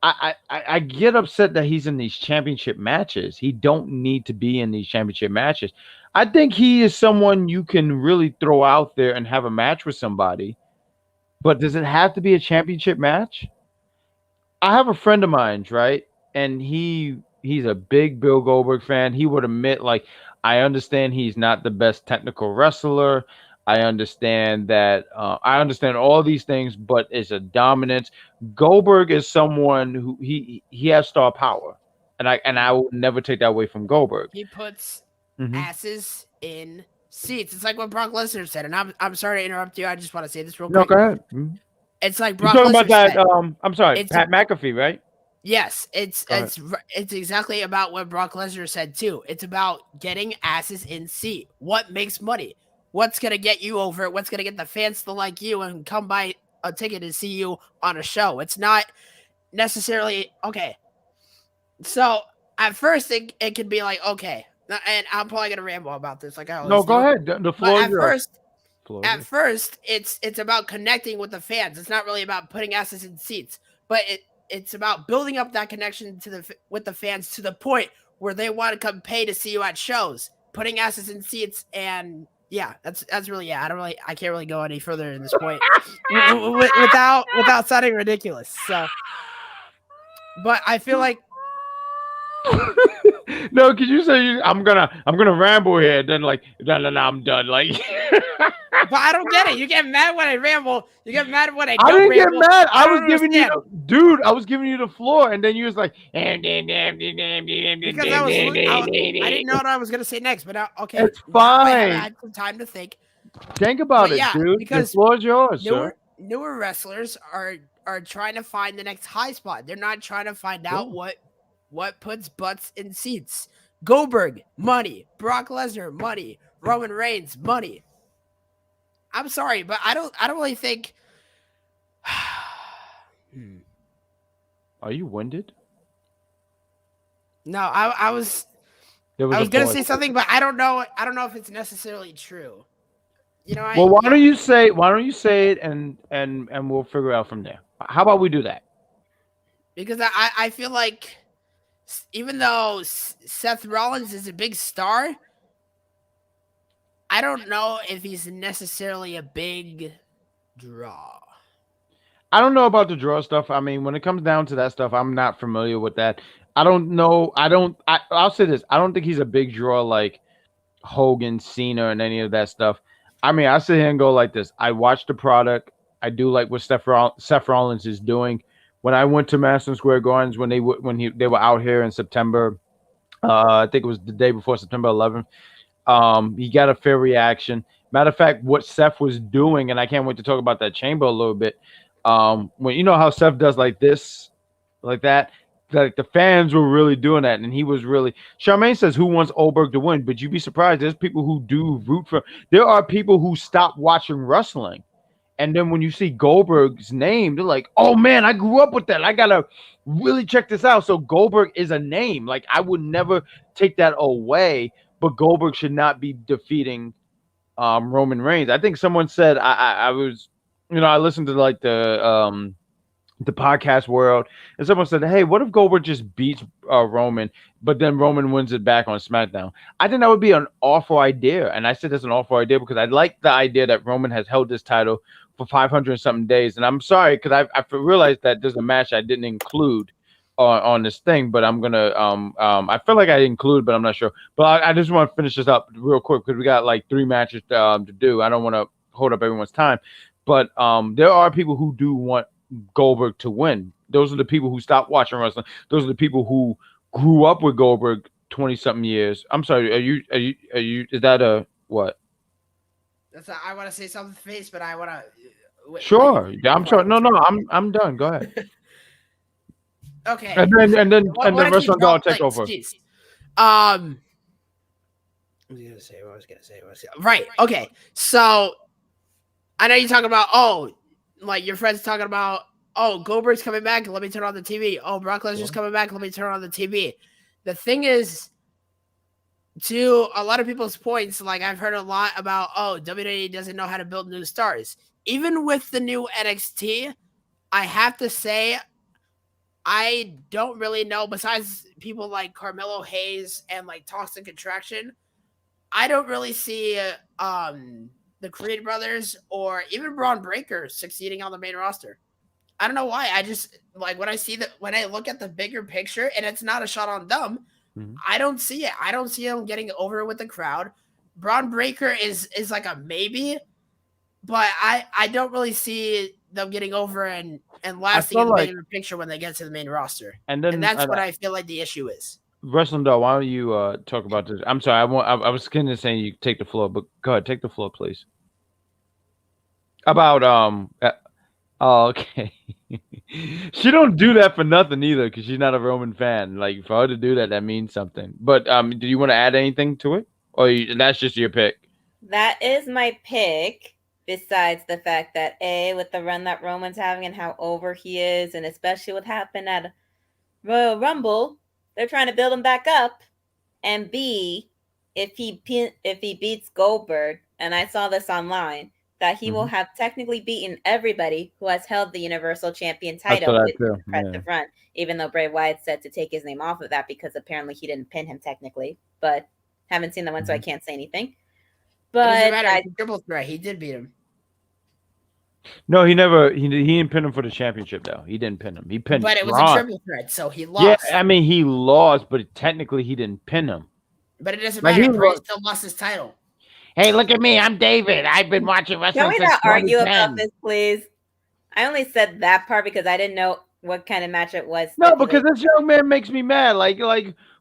Speaker 2: I get upset that he's in these championship matches. He don't need to be in these championship matches. I think he is someone you can really throw out there and have a match with somebody. But does it have to be a championship match? I have a friend of mine, right? And he's a big Bill Goldberg fan. He would admit, like, I understand he's not the best technical wrestler. I understand that. I understand all these things, but it's a dominance. Goldberg is someone who he has star power, and I will never take that away from Goldberg.
Speaker 1: He puts asses in seats. It's like what Brock Lesnar said, and I'm sorry to interrupt you. I just want to say this real quick.
Speaker 2: No, go ahead.
Speaker 1: It's like Brock
Speaker 2: You're talking
Speaker 1: Lesnar
Speaker 2: about that.
Speaker 1: said.
Speaker 2: I'm sorry, Pat McAfee, right?
Speaker 1: Yes, it's exactly about what Brock Lesnar said too. It's about getting asses in seat. What makes money? What's gonna get you over it? What's gonna get the fans to like you and come buy a ticket to see you on a show? It's not necessarily okay. So at first it could be like, okay, and I'm probably gonna ramble about this like I always do.
Speaker 2: Go ahead. The floor is yours.
Speaker 1: At first, it's about connecting with the fans. It's not really about putting asses in seats, but it's about building up that connection with the fans to the point where they want to come pay to see you at shows. Putting asses in seats, and yeah, that's really I can't really go any further in this point without sounding ridiculous. So, but I feel like.
Speaker 2: No, could you say I'm gonna ramble here? Then like, no, I'm done. Like,
Speaker 1: but I don't get it. You get mad when I ramble. You get mad when I don't
Speaker 2: didn't
Speaker 1: ramble.
Speaker 2: get mad. I was giving you the floor, and then you was like,
Speaker 1: because I didn't know what I was gonna say next. But okay,
Speaker 2: it's fine.
Speaker 1: I had some time to think.
Speaker 2: Think about it, dude.
Speaker 1: Because
Speaker 2: the floor is yours, sir.
Speaker 1: Newer wrestlers are trying to find the next high spot. They're not trying to find out what puts butts in seats. Goldberg, money. Brock Lesnar, money. Roman Reigns, money. I'm sorry, but I don't really think.
Speaker 2: Are you winded?
Speaker 1: No, I was gonna say something, but I don't know if it's necessarily true. You know.
Speaker 2: Well, why don't you say it and we'll figure it out from there. How about we do that?
Speaker 1: Because I feel like even though Seth Rollins is a big star, I don't know if he's necessarily a big draw.
Speaker 2: I don't know about the draw stuff. I mean, when it comes down to that stuff, I'm not familiar with that. I don't know. I'll say this. I don't think he's a big draw like Hogan, Cena, and any of that stuff. I mean, I sit here and go like this. I watch the product. I do like what Seth Rollins is doing. When I went to Madison Square Gardens when they were out here in September, I think it was the day before September 11th. He got a fair reaction. Matter of fact, what Seth was doing, and I can't wait to talk about that chamber a little bit. When you know how Seth does like this, like that, like the fans were really doing that, and he was really. Charmaine says, "Who wants Goldberg to win?" But you'd be surprised. There's people who do root for. There are people who stop watching wrestling, and then when you see Goldberg's name, they're like, "Oh man, I grew up with that. I gotta really check this out." So Goldberg is a name. Like I would never take that away, but Goldberg should not be defeating Roman Reigns. I think someone said I was, I listened to like the podcast world, and someone said, "Hey, what if Goldberg just beats Roman, but then Roman wins it back on SmackDown?" I think that would be an awful idea, and I said that's an awful idea because I like the idea that Roman has held this title for 500 and something days, and I'm sorry because I realized that there's a match I didn't include on this thing, but I'm gonna I feel like I included, but I'm not sure. But I just want to finish this up real quick because we got like 3 matches to do. I don't want to hold up everyone's time, but there are people who do want Goldberg to win. Those are the people who stopped watching wrestling. Those are the people who grew up with Goldberg 20-something years. I'm sorry. Are you? Is that a what?
Speaker 1: I want to say something to face, but I want to.
Speaker 2: Sure. I'm sorry. No. I'm done. Go ahead.
Speaker 1: Okay.
Speaker 2: And then Wrestling Dog take over.
Speaker 1: Geez. What was I gonna say? Right. Okay. So I know you're talking about like your friends talking about Goldberg's coming back. Let me turn on the TV. Oh, Brock Lesnar's coming back. Let me turn on the TV. The thing is, to a lot of people's points, like I've heard a lot about WWE doesn't know how to build new stars. Even with the new NXT, I have to say I don't really know, besides people like Carmelo Hayes and like Toxic Attraction, I don't really see the Creed brothers or even Braun Breaker succeeding on the main roster. I don't know why. I just like when I look at the bigger picture, and it's not a shot on them. Mm-hmm. I don't see it. I don't see them getting over with the crowd. Braun Breaker is like a maybe, but I don't really see them getting over and lasting in the bigger picture when they get to the main roster. And that's what I feel like the issue is.
Speaker 2: Wrestling Dog, why don't you talk about this? I'm sorry, I was kind of saying you take the floor, but go ahead, take the floor, please. About okay. She don't do that for nothing either, because she's not a Roman fan. Like for her to do that means something. But do you want to add anything to it, or that's just your pick?
Speaker 3: That is my pick. Besides the fact that with the run that Roman's having and how over he is, and especially what happened at Royal Rumble. They're trying to build him back up, and B, if he beats Goldberg, and I saw this online, that he will have technically beaten everybody who has held the Universal Champion title with an impressive run, even though Bray Wyatt said to take his name off of that because apparently he didn't pin him technically, but haven't seen the one, so I can't say anything. But
Speaker 1: triple threat, he did beat him.
Speaker 2: No, he never. He didn't pin him for the championship, though. He didn't pin him. He pinned.
Speaker 1: But it was a triple threat, so he lost.
Speaker 2: Yeah, I mean he lost, but technically he didn't pin him.
Speaker 1: But it doesn't matter. Bray still lost his title.
Speaker 2: Hey, look at me! I'm David. I've been watching wrestling.
Speaker 3: Can we not argue about this, please? I only said that part because I didn't know what kind of match it was.
Speaker 2: No, because this young man makes me mad. Like,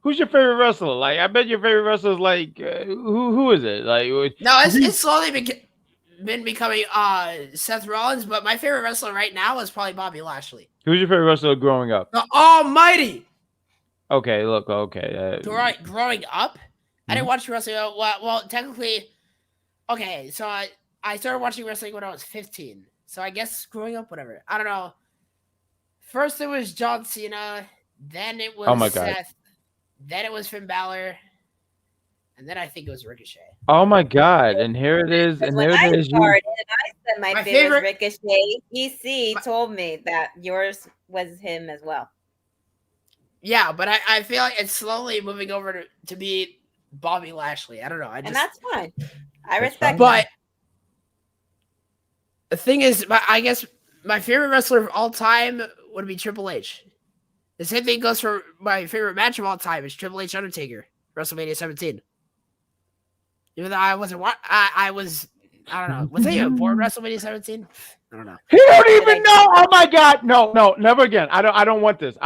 Speaker 2: who's your favorite wrestler? Like, I bet your favorite wrestler is like who is it? Like,
Speaker 1: no, it's slowly been becoming Seth Rollins, but my favorite wrestler right now is probably Bobby Lashley.
Speaker 2: Who's your favorite wrestler growing up?
Speaker 1: The Almighty.
Speaker 2: Okay, look, okay.
Speaker 1: Growing up, I didn't watch wrestling. Well, technically, okay. So I started watching wrestling when I was 15. So I guess growing up, whatever. I don't know. First it was John Cena, then it was Seth, then it was Finn Balor. And then I think it was Ricochet.
Speaker 2: Oh my God! And here it is. And here it is.
Speaker 3: And I said my favorite Ricochet. EC told me that yours was him as well.
Speaker 1: Yeah, but I feel like it's slowly moving over to be Bobby Lashley. I don't know.
Speaker 3: And that's fine. I
Speaker 2: That's
Speaker 3: respect
Speaker 2: fine.
Speaker 3: that.
Speaker 1: But the thing is, I guess my favorite wrestler of all time would be Triple H. The same thing goes for my favorite match of all time is Triple H Undertaker, WrestleMania 17. Even though I wasn't, I was, I don't know. Was I even born WrestleMania 17? I don't know.
Speaker 2: He don't even know. Oh my God! No, never again. I don't want this.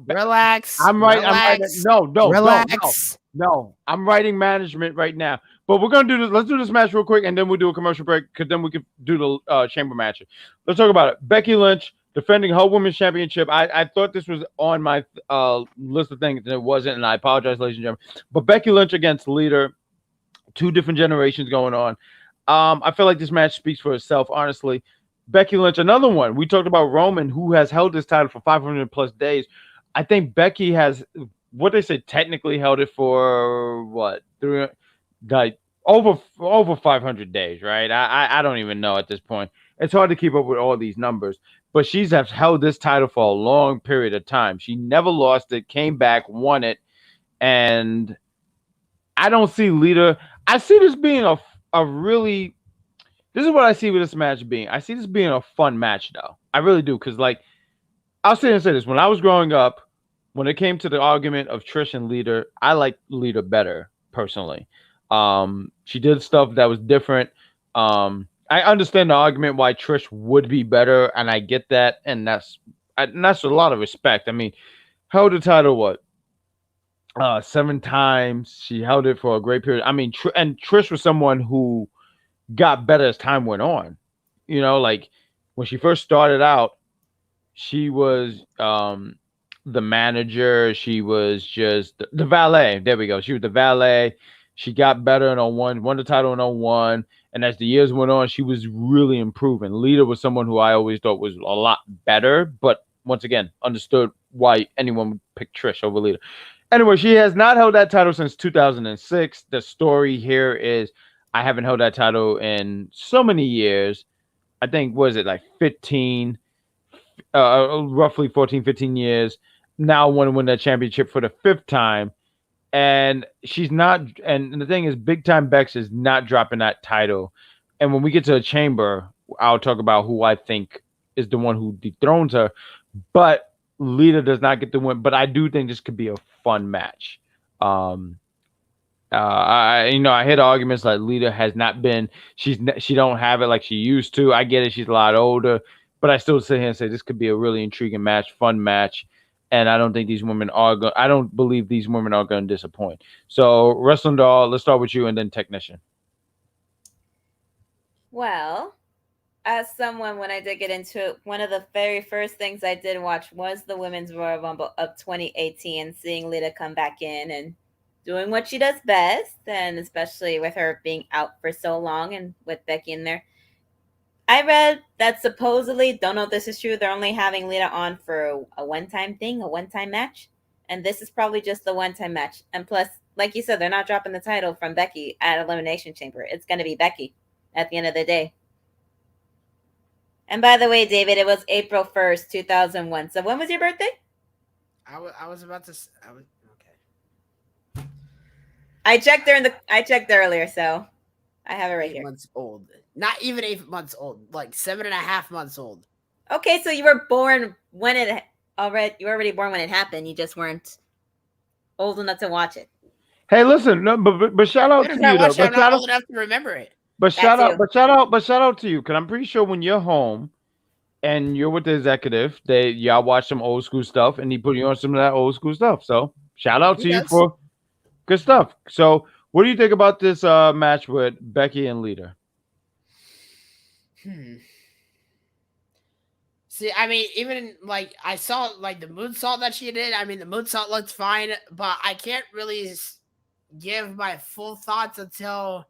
Speaker 1: Relax.
Speaker 2: I'm right.
Speaker 1: Relax.
Speaker 2: I'm writing.
Speaker 1: Relax.
Speaker 2: No. I'm writing management right now. But we're gonna do this. Let's do this match real quick, and then we'll do a commercial break. Because then we could do the chamber match. Let's talk about it. Becky Lynch defending her women's championship. I thought this was on my list of things, and it wasn't. And I apologize, ladies and gentlemen. But Becky Lynch against Lita, 2 different generations going on. I feel like this match speaks for itself, honestly. Becky Lynch, another one. We talked about Roman, who has held this title for 500 plus days. I think Becky has, what they say, technically held it for what, over 500 days, right? I don't even know at this point. It's hard to keep up with all these numbers, but she's held this title for a long period of time. She never lost it, came back, won it, and I don't see Lita. I see this being a really. This is what I see with this match being. I see this being a fun match, though. I really do, because like I'll say this: when I was growing up, when it came to the argument of Trish and Lita, I liked Lita better personally. She did stuff that was different. I understand the argument why Trish would be better, and I get that, and that's a lot of respect. I mean, held the title what? 7 times. She held it for a great period. I mean, and Trish was someone who got better as time went on. You know, like when she first started out, she was the manager. She was just the valet. There we go. She was the valet. She got better in 01, won the title in 01. And as the years went on, she was really improving. Lita was someone who I always thought was a lot better, but once again, understood why anyone would pick Trish over Lita. Anyway, she has not held that title since 2006. The story here is I haven't held that title in so many years. I think, was it like 15, roughly 14, 15 years. Now I want to win that championship for the 5th time. And she's not, and the thing is, Big Time Bex is not dropping that title. And when we get to the chamber, I'll talk about who I think is the one who dethrones her. But Lita does not get the win. But I do think this could be a fun match. I hear arguments like Lita has not been, she don't have it like she used to. I get it, she's a lot older, but I still sit here and say this could be a really intriguing match, fun match, and I don't think these women are going. I don't believe these women are going to disappoint. So, Wrestling Doll, let's start with you, and then Technician.
Speaker 3: Well, as someone, when I did get into it, one of the very first things I did watch was the Women's Royal Rumble of 2018, seeing Lita come back in and doing what she does best, and especially with her being out for so long and with Becky in there. I read that supposedly, don't know if this is true, they're only having Lita on for a one-time thing, a one-time match, and this is probably just the one-time match. And plus, like you said, they're not dropping the title from Becky at Elimination Chamber. It's going to be Becky at the end of the day. And by the way, David, it was April 1st, 2001. So when was your birthday?
Speaker 1: I was about to. Okay.
Speaker 3: I checked earlier, so I have it right
Speaker 1: 8
Speaker 3: here.
Speaker 1: months old. Not even 8 months old. Like 7.5 months old.
Speaker 3: Okay, so you were born when it already. You were already born when it happened. You just weren't old enough to watch it.
Speaker 2: Hey, listen, no, but shout out to you.
Speaker 1: I'm not old enough to remember it.
Speaker 2: But shout out to you, because I'm pretty sure when you're home and you're with the executive, y'all watch some old school stuff, and he put you on some of that old school stuff. So shout out to you for good stuff. So what do you think about this match with Becky and Lita?
Speaker 1: See, I mean, even like I saw like the moonsault that she did. I mean, the moonsault looks fine, but I can't really give my full thoughts until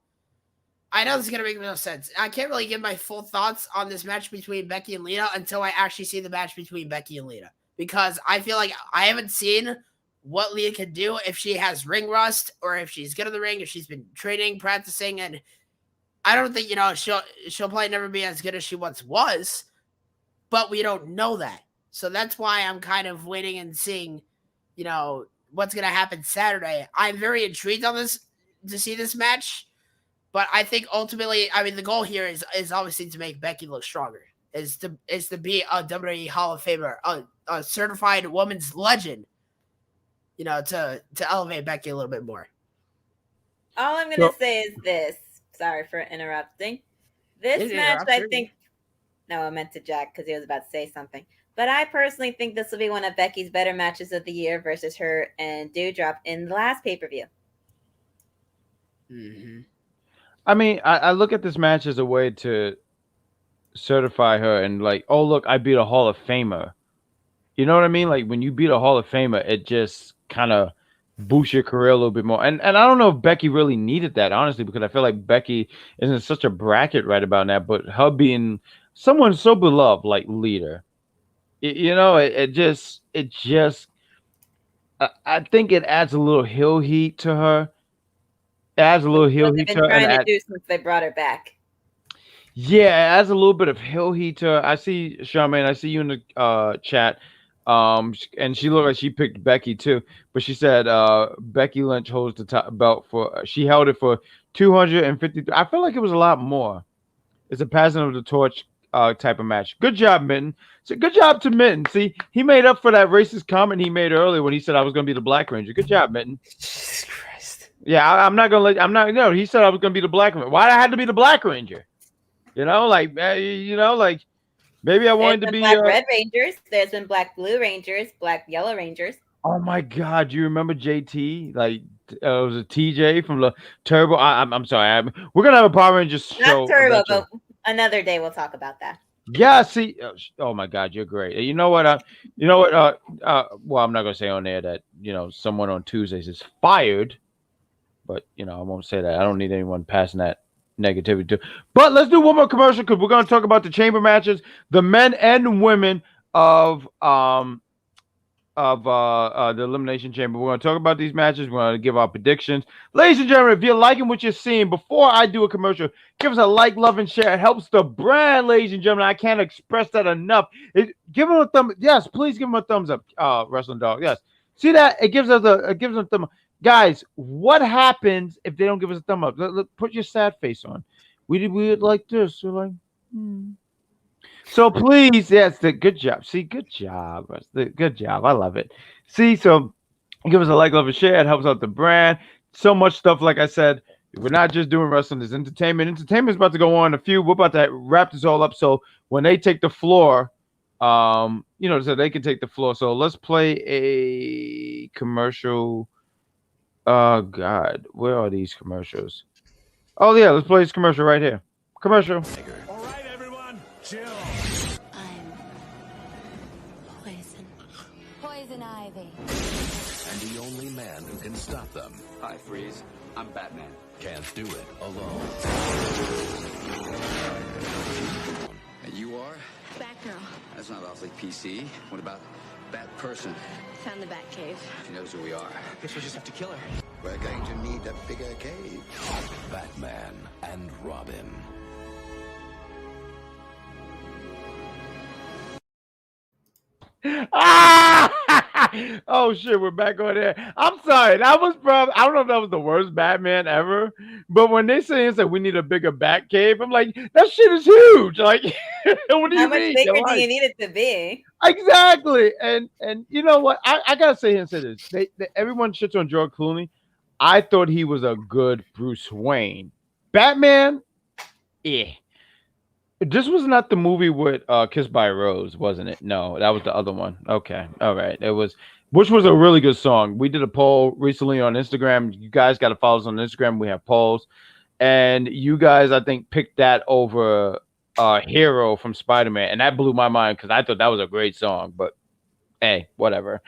Speaker 1: I know this is gonna make no sense. I can't really give my full thoughts on this match between Becky and Lita until I actually see the match between Becky and Lita, because I feel like I haven't seen what Lita can do, if she has ring rust or if she's good in the ring, if she's been training, practicing, and I don't think she'll probably never be as good as she once was, but we don't know that. So that's why I'm kind of waiting and seeing, what's going to happen Saturday. I'm very intrigued on this to see this match, but I think ultimately, the goal here is obviously to make Becky look stronger. Is to be a WWE Hall of Famer, a certified women's legend. To elevate Becky a little bit more.
Speaker 3: All I'm gonna say is this. Sorry for interrupting. This match, I think. No, I meant to Jack because he was about to say something. But I personally think this will be one of Becky's better matches of the year versus her and Doudrop in the last pay-per-view.
Speaker 1: Mm-hmm.
Speaker 2: I look at this match as a way to certify her and like, oh look, I beat a Hall of Famer. You know what I mean? Like when you beat a Hall of Famer, it just kind of boosts your career a little bit more. And I don't know if Becky really needed that, honestly, because I feel like Becky is in such a bracket right about now. But her being someone so beloved, like leader, it just I think it adds a little heel heat to her. It adds a little heel heat to her.
Speaker 3: Trying to do since they brought her back.
Speaker 2: Yeah, it adds a little bit of heel heat to her. I see Charmaine. I see you in the chat. And she looked like she picked Becky too, but she said Becky Lynch holds the top belt she held it for 250. I feel like it was a lot more. It's a passing of the torch type of match. Good job, Mitten. So good job to Mitten. See, he made up for that racist comment he made earlier when he said I was going to be the Black Ranger. Good job, Mitten.
Speaker 1: Jesus Christ.
Speaker 2: Yeah, I'm not going to let. No, he said I was going to be the Black Ranger. Why I had to be the Black Ranger? Like. Maybe I wanted to be
Speaker 3: Black Red Rangers. There's been Black Blue Rangers, Black Yellow Rangers.
Speaker 2: Oh my God! Do you remember JT? Like it was a TJ from the Turbo. I'm sorry. We're gonna have a Power Rangers show.
Speaker 3: Not Turbo, but another day we'll talk about that.
Speaker 2: Yeah. See. Oh my God, you're great. You know what? Well, I'm not gonna say on there that someone on Tuesdays is fired, but I won't say that. I don't need anyone passing that negativity too. But let's do one more commercial because we're going to talk about the chamber matches, the men and women of the Elimination Chamber. We're going to talk about these matches. We're going to give our predictions. Ladies and gentlemen, if you're liking what you're seeing, before I do a commercial, give us a like, love, and share. It helps the brand, ladies and gentlemen. I can't express that enough. Give them a thumb. Yes, please give them a thumbs up, Wrestling Dog. Yes. See that? It gives us a thumb up. Guys, what happens if they don't give us a thumb up? Put your sad face on. We did like this. We're like, So please, yes, good job. See, good job. Good job. I love it. See, so give us a like, love, and share. It helps out the brand. So much stuff, like I said. We're not just doing wrestling. There's entertainment. Entertainment is about to go on a few. We're about to wrap this all up. So when they take the floor, so they can take the floor. So let's play a commercial. Oh, God. Where are these commercials? Oh, yeah. Let's play this commercial right here. Commercial.
Speaker 5: All right, everyone. Chill.
Speaker 7: I'm poison. Poison ivy.
Speaker 6: And the only man who can stop them.
Speaker 8: Hi, Freeze. I'm Batman.
Speaker 6: Can't do it alone.
Speaker 8: And you are?
Speaker 7: Batgirl.
Speaker 8: That's not awfully PC. What about Bat Person?
Speaker 7: Found the Batcave.
Speaker 8: She knows who we are.
Speaker 5: Guess we just have to kill her.
Speaker 6: We're going to need a bigger cave. Batman and Robin.
Speaker 2: Oh shit, we're back on there. I'm sorry. That was probably, I don't know if that was the worst Batman ever, but when they say we need a bigger bat cave, I'm like, that shit is huge. Like, what do you mean?
Speaker 3: How much bigger do you need it to be?
Speaker 2: Exactly. And you know what? I gotta say and say this. Everyone shits on George Clooney. I thought he was a good Bruce Wayne. Batman, yeah. This was not the movie with Kissed by a Rose, wasn't it? No, that was the other one. Okay. All right. It was, which was a really good song. We did a poll recently on Instagram. You guys got to follow us on Instagram. We have polls. And you guys, I think, picked that over Hero from Spider-Man. And that blew my mind because I thought that was a great song. But hey, whatever.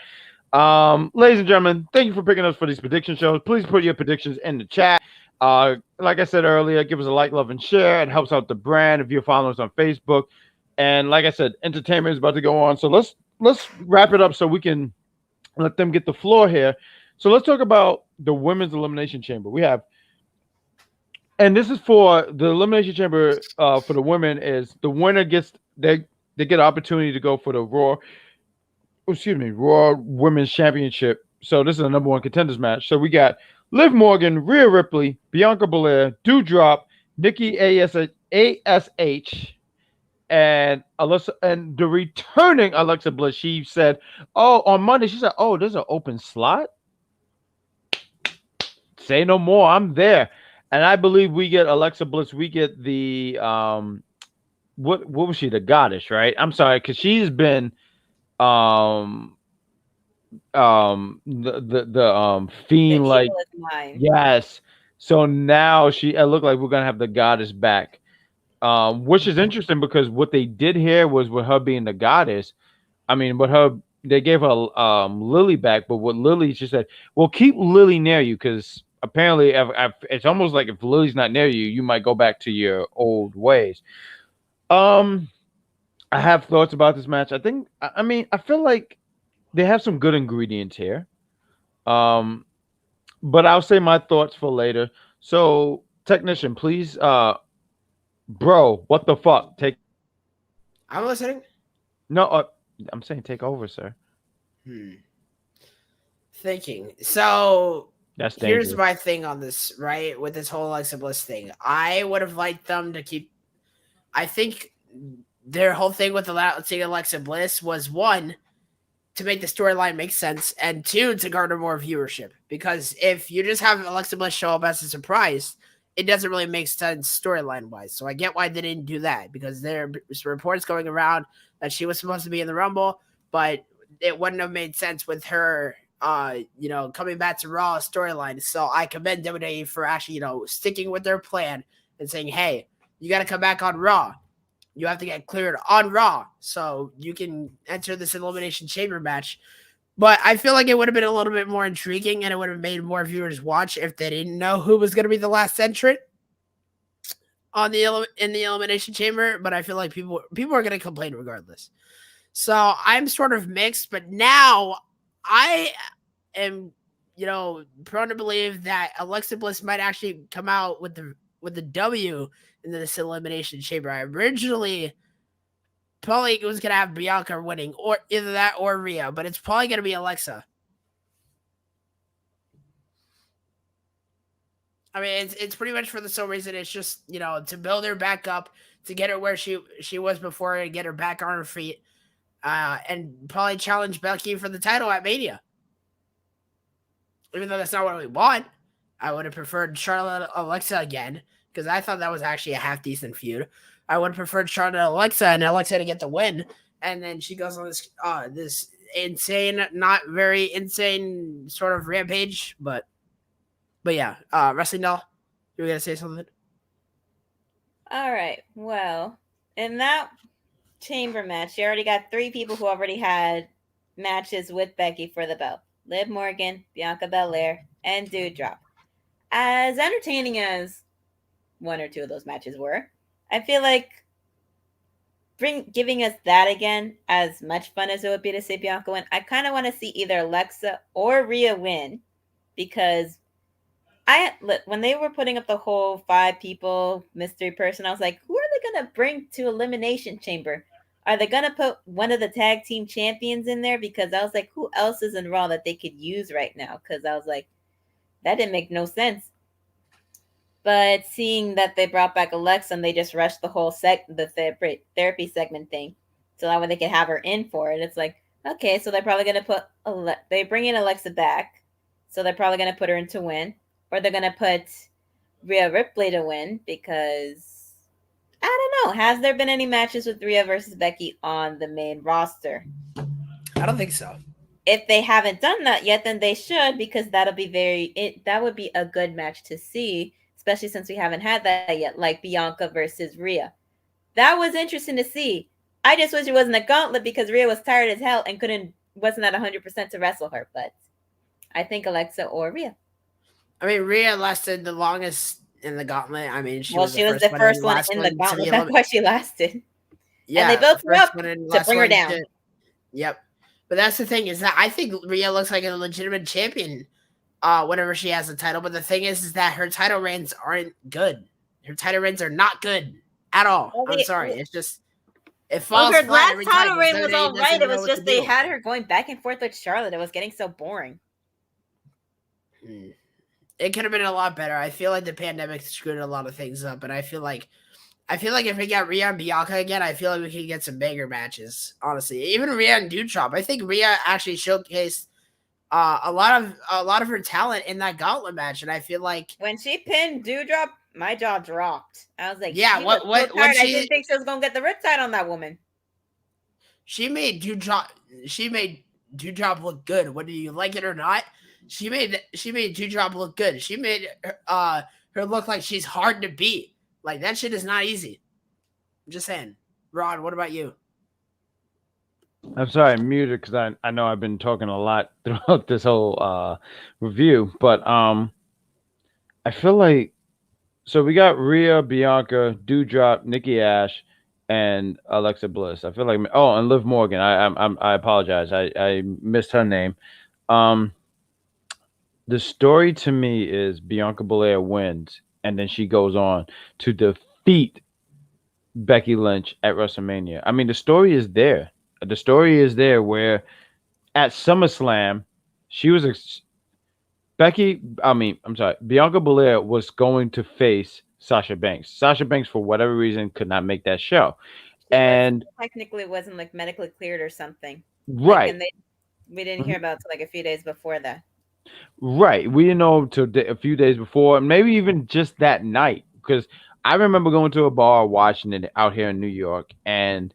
Speaker 2: Ladies and gentlemen, thank you for picking us for these prediction shows. Please put your predictions in the chat. Like I said earlier, give us a like, love, and share. It helps out the brand if you're following us on Facebook. And like I said, entertainment is about to go on. So let's wrap it up so we can let them get the floor here. So let's talk about the Women's Elimination Chamber. We have, and this is for the Elimination Chamber for the women, is the winner gets, they get an opportunity to go for the Raw Raw Women's Championship. So this is a number one contenders match. So we got Liv Morgan, Rhea Ripley, Bianca Belair, Doudrop, Nikki A.S.H, and Alyssa, and the returning Alexa Bliss. She said, "Oh, on Monday," she said, "Oh, there's an open slot. Say no more. I'm there." And I believe we get Alexa Bliss. We get the what was she? The goddess, right? I'm sorry, because she's been the fiend, like, yes. So now it looked like we're gonna have the goddess back. Which is interesting because what they did here was with her being the goddess. I mean, they gave her Lily back, but what Lily, she said, well, keep Lily near you, because apparently it's almost like if Lily's not near you, you might go back to your old ways. I have thoughts about this match. I feel like they have some good ingredients here. But I'll say my thoughts for later. So, technician, please, bro, what the fuck?
Speaker 1: I'm listening.
Speaker 2: No, I'm saying take over, sir.
Speaker 1: Thinking. So
Speaker 2: that's dangerous.
Speaker 1: Here's my thing on this, right? With this whole Alexa Bliss thing. I would have liked them to keep. I think their whole thing with seeing Alexa Bliss was, one, to make the storyline make sense, and two, to garner more viewership. Because if you just have Alexa Bliss show up as a surprise, it doesn't really make sense storyline-wise. So I get why they didn't do that, because there's reports going around that she was supposed to be in the Rumble, but it wouldn't have made sense with her, coming back to Raw storyline. So I commend WWE for actually, sticking with their plan and saying, hey, you got to come back on Raw. You have to get cleared on Raw so you can enter this Elimination Chamber match. But I feel like it would have been a little bit more intriguing, and it would have made more viewers watch if they didn't know who was going to be the last entrant in the Elimination Chamber. But I feel like people are going to complain regardless. So I'm sort of mixed, but now I am, prone to believe that Alexa Bliss might actually come out with the W in this Elimination Chamber. I originally probably was going to have Bianca winning, or either that or Rhea, but it's probably going to be Alexa. I mean, it's pretty much for the sole reason. It's just, to build her back up, to get her where she was before, and get her back on her feet, and probably challenge Becky for the title at Mania. Even though that's not what we want, I would have preferred Charlotte Alexa again, because I thought that was actually a half decent feud. I would have preferred Charlotte Alexa and Alexa to get the win, and then she goes on this insane, not very insane sort of rampage, but yeah. Wrestling Doll, you were gonna say something?
Speaker 3: All right. Well, in that chamber match, you already got 3 people who already had matches with Becky for the belt: Liv Morgan, Bianca Belair, and Doudrop. As entertaining as 1 or 2 of those matches were, I feel like giving us that again, as much fun as it would be to see Bianca win, I kind of want to see either Alexa or Rhea win, because when they were putting up the whole 5 people mystery person, I was like, who are they going to bring to Elimination Chamber? Are they going to put one of the tag team champions in there? Because I was like, who else is in Raw that they could use right now? Because I was like, that didn't make no sense. But seeing that they brought back Alexa and they just rushed the whole the therapy segment thing, so that way they could have her in for it, it's like, okay, so they're probably going to they bring in Alexa back, so they're probably going to put her in to win, or they're going to put Rhea Ripley to win, because I don't know, has there been any matches with Rhea versus Becky on the main roster?
Speaker 1: I don't think so.
Speaker 3: If they haven't done that yet, then they should, because that would be a good match to see, especially since we haven't had that yet, like Bianca versus Rhea. That was interesting to see. I just wish it wasn't a gauntlet, because Rhea was tired as hell and wasn't at 100% to wrestle her. But I think Alexa or Rhea.
Speaker 1: I mean, Rhea lasted the longest in the gauntlet. I mean, she was the first one in
Speaker 3: the gauntlet. That's why she lasted.
Speaker 1: Yeah,
Speaker 3: and they built her up to bring her down.
Speaker 1: Yep. But that's the thing, is that I think Rhea looks like a legitimate champion whenever she has the title. But the thing is that her title reigns aren't good. Her title reigns are not good at all. I'm sorry. It's just... It
Speaker 3: Well,
Speaker 1: falls
Speaker 3: her
Speaker 1: flat
Speaker 3: last
Speaker 1: every time.
Speaker 3: title reign was
Speaker 1: WWE
Speaker 3: all
Speaker 1: doesn't
Speaker 3: right. It
Speaker 1: know
Speaker 3: was
Speaker 1: what
Speaker 3: just
Speaker 1: to
Speaker 3: they
Speaker 1: do.
Speaker 3: had her going back and forth with Charlotte. It was getting so boring.
Speaker 1: It could have been a lot better. I feel like the pandemic screwed a lot of things up, and I feel like if we got Rhea and Bianca again, I feel like we could get some banger matches. Honestly, even Rhea and Doudrop. I think Rhea actually showcased a lot of her talent in that gauntlet match, and I feel like
Speaker 3: when she pinned Doudrop, my jaw dropped. I was like,
Speaker 1: yeah,
Speaker 3: she
Speaker 1: what
Speaker 3: was so tired.
Speaker 1: she
Speaker 3: I didn't think she was gonna get the riptide on that woman.
Speaker 1: She made Doudrop look good, whether you like it or not. She made Doudrop look good. She made her look like she's hard to beat. Like that shit is not easy. I'm just saying. Ron, what about you?
Speaker 2: I'm sorry, I'm muted because I know I've been talking a lot throughout this whole review, but I feel like so we got Rhea, Bianca, Doudrop, Nikki A.S.H, and Alexa Bliss. I feel like and Liv Morgan. I apologize. I missed her name. The story to me is Bianca Belair wins, and then she goes on to defeat Becky Lynch at WrestleMania. I mean, the story is there. The story is there where at SummerSlam, she was Bianca Belair was going to face Sasha Banks. Sasha Banks, for whatever reason, could not make that show. And
Speaker 3: technically it wasn't like medically cleared or something.
Speaker 2: Right.
Speaker 3: Like, we didn't hear about it till like a few days before that.
Speaker 2: Right. We didn't know till a few days before, maybe even just that night. Because I remember going to a bar watching it out here in New York, and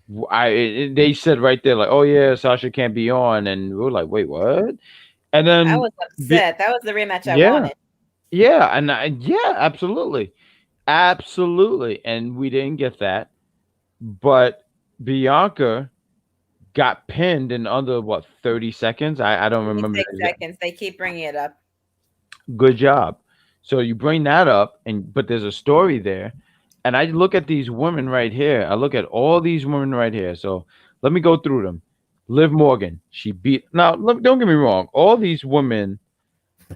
Speaker 2: they said right there, like, oh yeah, Sasha can't be on. And we were like, wait, what? And then
Speaker 3: I was upset. That was the rematch I wanted.
Speaker 2: Yeah, and absolutely. Absolutely. And we didn't get that. But Bianca got pinned in under 30 seconds. I don't remember.
Speaker 3: 6 seconds. They keep bringing it up.
Speaker 2: Good job. So you bring that up, but there's a story there. And I look at these women right here. I look at all these women right here. So let me go through them. Liv Morgan, she beat. Now, don't get me wrong. All these women,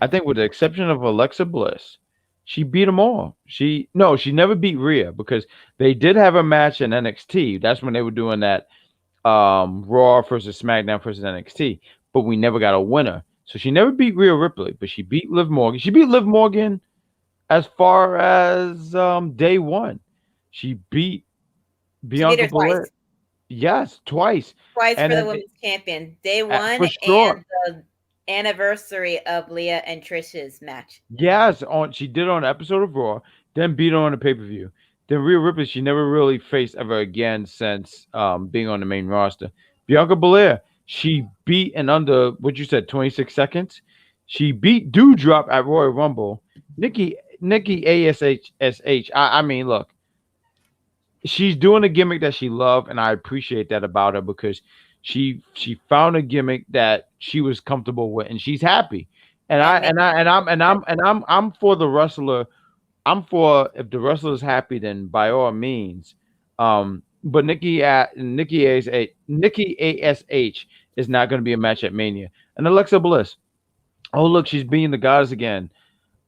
Speaker 2: I think with the exception of Alexa Bliss, she beat them all. She never beat Rhea because they did have a match in NXT. That's when they were doing that Raw versus SmackDown versus NXT. But we never got a winner. So she never beat Rhea Ripley, but she beat Liv Morgan. She beat Liv Morgan as far as day one. She beat Bianca Belair. Yes, twice.
Speaker 3: Twice for the women's champion. Day one
Speaker 2: for sure.
Speaker 3: And the anniversary of Leah and Trish's match.
Speaker 2: Yes, she did on an episode of Raw, then beat her on a pay-per-view. Then Rhea Ripley, she never really faced ever again since being on the main roster. Bianca Belair, she beat in under, what you said, 26 seconds. She beat Doudrop at Royal Rumble. Nikki A.S.H. I mean, look, she's doing a gimmick that she loved, and I appreciate that about her because she found a gimmick that she was comfortable with, and she's happy. And I'm for the wrestler. I'm for if the wrestler is happy, then by all means. But Nikki A.S.H. is not going to be a match at Mania. And Alexa Bliss, oh look, she's being the goddess again.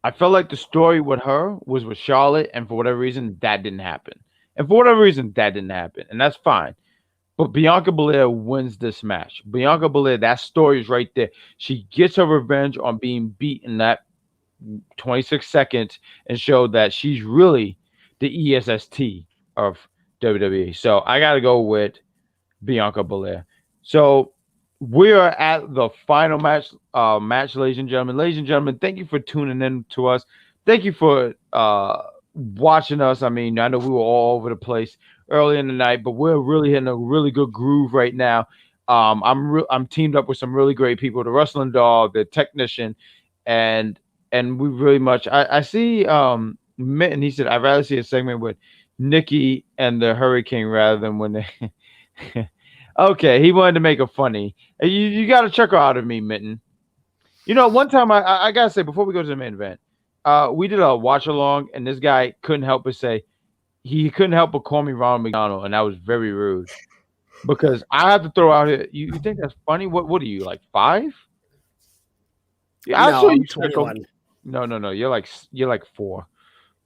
Speaker 2: I felt like the story with her was with Charlotte, and for whatever reason, that didn't happen. And for whatever reason, that didn't happen, and that's fine. But Bianca Belair wins this match. Bianca Belair, that story is right there. She gets her revenge on being beaten that 26 seconds and showed that she's really the ESST of WWE. So I got to go with Bianca Belair. So we are at the final match, ladies and gentlemen. Ladies and gentlemen, thank you for tuning in to us. Thank you for watching us. I mean, I know we were all over the place early in the night, but we're really hitting a really good groove right now. I'm teamed up with some really great people, the Wrestling Dog, the Technician, and we really much. I see Mitten, he said I'd rather see a segment with Nikki and the Hurricane rather than when they okay, he wanted to make it funny. You got to check her out of me, Mitten. You know, one time I gotta say before we go to the main event, we did a watch along, and this guy couldn't help but say he couldn't help but call me Ronald McDonald, and that was very rude because I have to throw out here. You think that's funny? What are you, like 5? Yeah,
Speaker 1: no, I'm 21.
Speaker 2: No. You're like 4.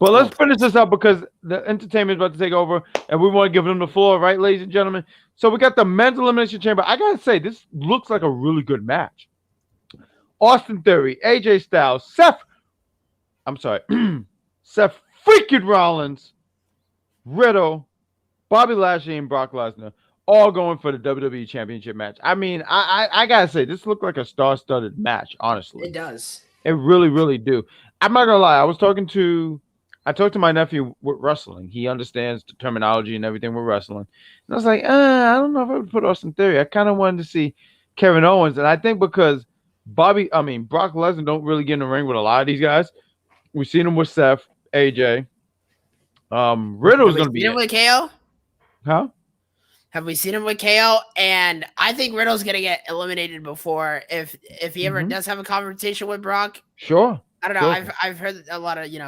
Speaker 2: But let's finish this up because the entertainment is about to take over, and we want to give them the floor, right, ladies and gentlemen? So we got the men's elimination chamber. I gotta say, this looks like a really good match. Austin Theory, AJ Styles, Seth freaking Rollins, Riddle, Bobby Lashley, and Brock Lesnar all going for the WWE Championship match. I mean, I gotta say, this looked like a star-studded match, honestly.
Speaker 1: It does.
Speaker 2: It really, really do. I'm not gonna lie. I talked to my nephew with wrestling. He understands the terminology and everything with wrestling. And I was like, I don't know if I would put Austin Theory. I kind of wanted to see Kevin Owens. And I think because Brock Lesnar don't really get in the ring with a lot of these guys. We've seen him with Seth, AJ. Riddle's going to be
Speaker 1: in with KO?
Speaker 2: Huh?
Speaker 1: Have we seen him with KO? And I think Riddle's going to get eliminated before if he ever does have a confrontation with Brock.
Speaker 2: Sure.
Speaker 1: I don't know.
Speaker 2: Sure.
Speaker 1: I've heard a lot of, we've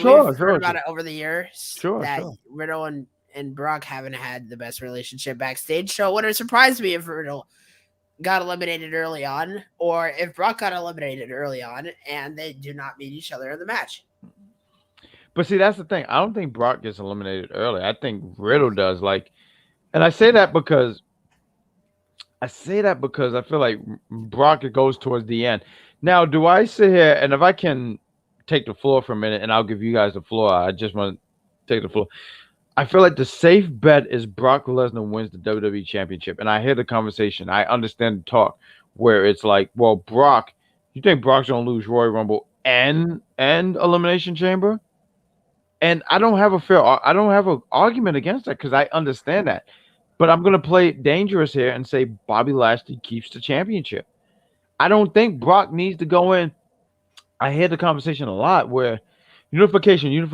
Speaker 2: Sure,
Speaker 1: heard about it over the years that
Speaker 2: sure.
Speaker 1: Riddle and Brock haven't had the best relationship backstage. So it wouldn't surprise me if Riddle got eliminated early on, or if Brock got eliminated early on and they do not meet each other in the match.
Speaker 2: But see, that's the thing. I don't think Brock gets eliminated early. I think Riddle does. And I say that because I feel like Brock goes towards the end. Now, do I sit here, and if I can take the floor for a minute, and I'll give you guys the floor. I just want to take the floor. I feel like the safe bet is Brock Lesnar wins the WWE Championship. And I hear the conversation. I understand the talk where it's like, well, Brock, you think Brock's going to lose Royal Rumble and Elimination Chamber? And I don't have an argument against that because I understand that. But I'm going to play it dangerous here and say Bobby Lashley keeps the championship. I don't think Brock needs to go in. I hear the conversation a lot where unification. And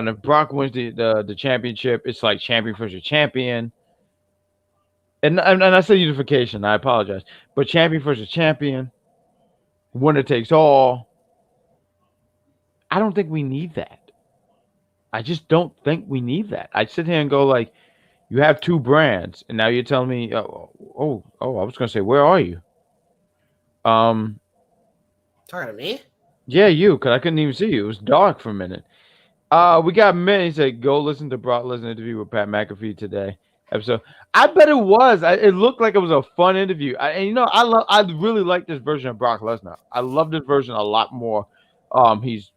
Speaker 2: if Brock wins the championship, it's like champion versus champion. And I say unification, I apologize. But champion versus champion, winner takes all. I don't think we need that. I just don't think we need that. I sit here and go like, you have two brands, and now you're telling me, I was gonna say, where are you?
Speaker 1: Talking to me?
Speaker 2: Yeah, you, because I couldn't even see you. It was dark for a minute. We got Mint. He said, go listen to Brock Lesnar interview with Pat McAfee today. Episode. I bet it was. It looked like it was a fun interview. I really like this version of Brock Lesnar. I love this version a lot more. He's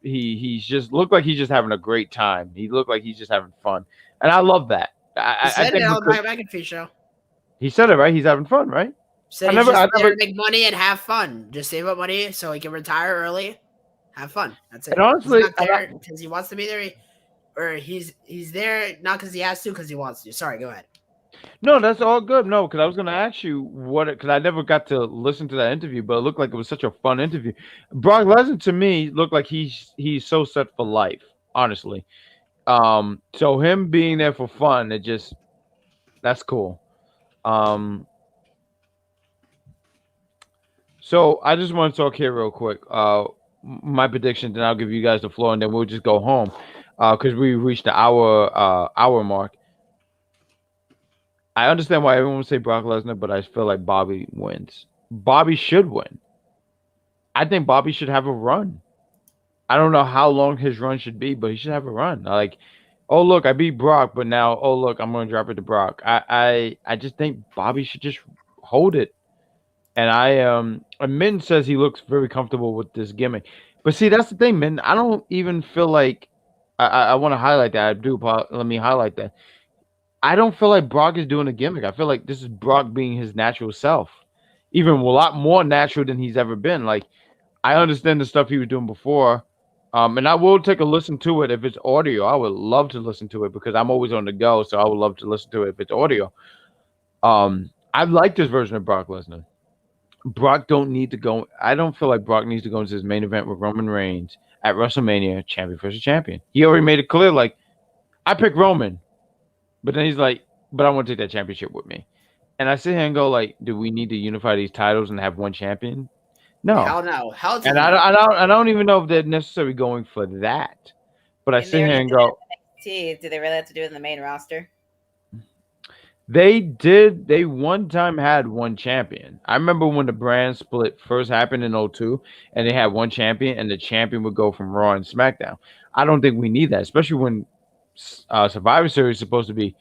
Speaker 2: just looked like he's just having a great time. He looked like he's just having fun, and I love that.
Speaker 1: He said it on the Pat McAfee show.
Speaker 2: He said it right. He's having fun, right?
Speaker 1: Said he's just there to make money and have fun. Just save up money so he can retire early. Have fun. That's it.
Speaker 2: And honestly,
Speaker 1: he's not there because he wants to be there, or he's there not because he has to, because he wants to. Sorry, go ahead.
Speaker 2: No, that's all good. No, because I was going to ask you because I never got to listen to that interview, but it looked like it was such a fun interview. Brock Lesnar to me looked like he's so set for life, honestly. So him being there for fun, that's cool. So I just want to talk here real quick. My prediction, then I'll give you guys the floor, and then we'll just go home because we reached the hour mark. I understand why everyone would say Brock Lesnar, but I feel like Bobby wins. Bobby should win. I think Bobby should have a run. I don't know how long his run should be, but he should have a run. Like, oh look, I beat Brock, but now, oh look, I'm going to drop it to Brock. I just think Bobby should just hold it. And Min says he looks very comfortable with this gimmick. But see, that's the thing, Min. I don't even feel like I want to highlight that. I do. Let me highlight that. I don't feel like Brock is doing a gimmick. I feel like this is Brock being his natural self, even a lot more natural than he's ever been. Like, I understand the stuff he was doing before, and I will take a listen to it if it's audio. I would love to listen to it because I'm always on the go, so I would love to listen to it if it's audio. I like this version of Brock Lesnar. Brock don't need to go. I don't feel like Brock needs to go into his main event with Roman Reigns at WrestleMania, champion versus champion. He already made it clear, like, I pick Roman. But then he's like, but I want to take that championship with me. And I sit here and go, like, do we need to unify these titles and have one champion? No.
Speaker 1: Hell no. Hell
Speaker 2: and I don't even know if they're necessarily going for that. But I sit here and go,
Speaker 3: NXT, do they really have to do it in the main roster?
Speaker 2: They one time had one champion. I remember when the brand split first happened in '02, and they had one champion, and the champion would go from Raw and SmackDown. I don't think we need that, especially when Survivor Series is supposed to be,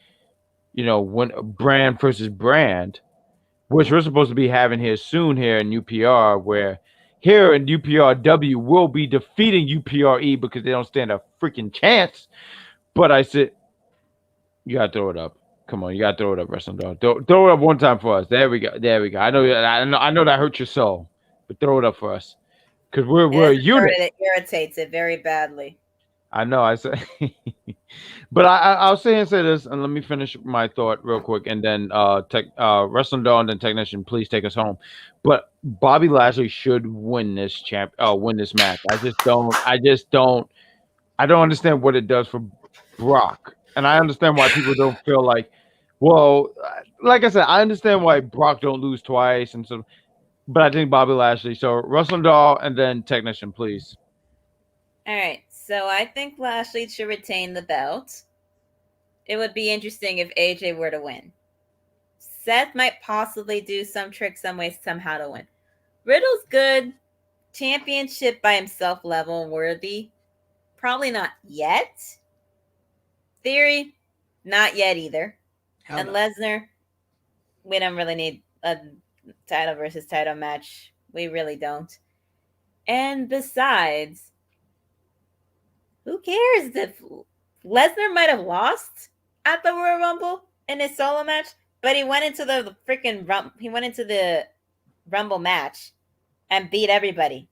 Speaker 2: when brand versus brand, which we're supposed to be having here soon here in UPR, where here in UPRW will be defeating UPRE because they don't stand a freaking chance. But I said, you gotta throw it up. Come on, you gotta throw it up, Wrestling Dog. Throw it up one time for us. There we go. I know that hurt your soul, but throw it up for us because we're a unit.
Speaker 3: It irritates it very badly.
Speaker 2: I know. I said, but I'll say this, and let me finish my thought real quick, and then Wrestling Dog and then Technician, please take us home. But Bobby Lashley should win this match. I don't understand what it does for Brock. And I understand why people don't feel like, well, like I said, I understand why Brock don't lose twice and so, but I think Bobby Lashley. So Wrestling Doll and then Technician, please.
Speaker 3: All right. So I think Lashley should retain the belt. It would be interesting if AJ were to win. Seth might possibly do some trick, some way, somehow to win. Riddle's good. Championship by himself level worthy. Probably not yet. Theory, not yet either. And Lesnar, we don't really need a title versus title match. We really don't. And besides, who cares if Lesnar might have lost at the Royal Rumble in his solo match, but he went into the Rumble match and beat everybody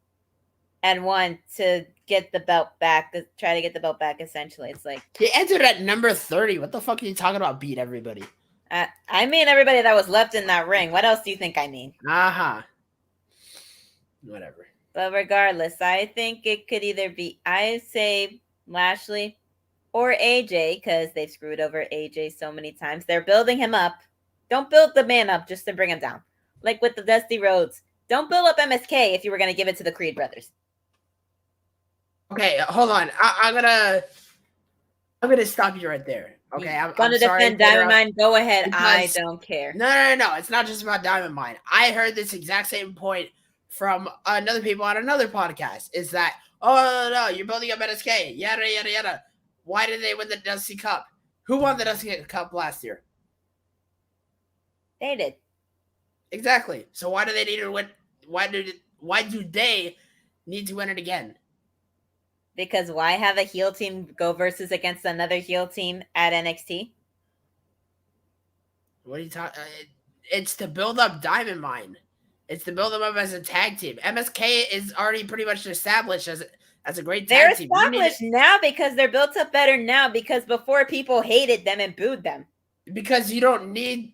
Speaker 3: and won to get the belt back, try to get the belt back, essentially. It's like...
Speaker 1: He entered at number 30. What the fuck are you talking about, beat everybody?
Speaker 3: I mean everybody that was left in that ring. What else do you think I mean?
Speaker 1: Uh-huh. Whatever.
Speaker 3: But regardless, I think it could either be, I say Lashley or AJ, because they've screwed over AJ so many times. They're building him up. Don't build the man up just to bring him down. Like with the Dusty Rhodes. Don't build up MSK if you were going to give it to the Creed brothers.
Speaker 1: Okay, hold on. I'm gonna stop you right there. Okay, I'm
Speaker 3: gonna defend Diamond Mine. Go ahead. I don't care.
Speaker 1: No. It's not just about Diamond Mine. I heard this exact same point from another people on another podcast. Is that no, you're building up NSK, yada yada yada. Why did they win the Dusty Cup? Who won the Dusty Cup last year?
Speaker 3: They did.
Speaker 1: Exactly. So why do they need to win? Why do they need to win it again?
Speaker 3: Because why have a heel team go versus against another heel team at NXT?
Speaker 1: What are you talking? It's to build up Diamond Mine. It's to build them up as a tag team. MSK is already pretty much established as a great tag team.
Speaker 3: They're established now because they're built up better now. Because before people hated them and booed them.
Speaker 1: Because you don't need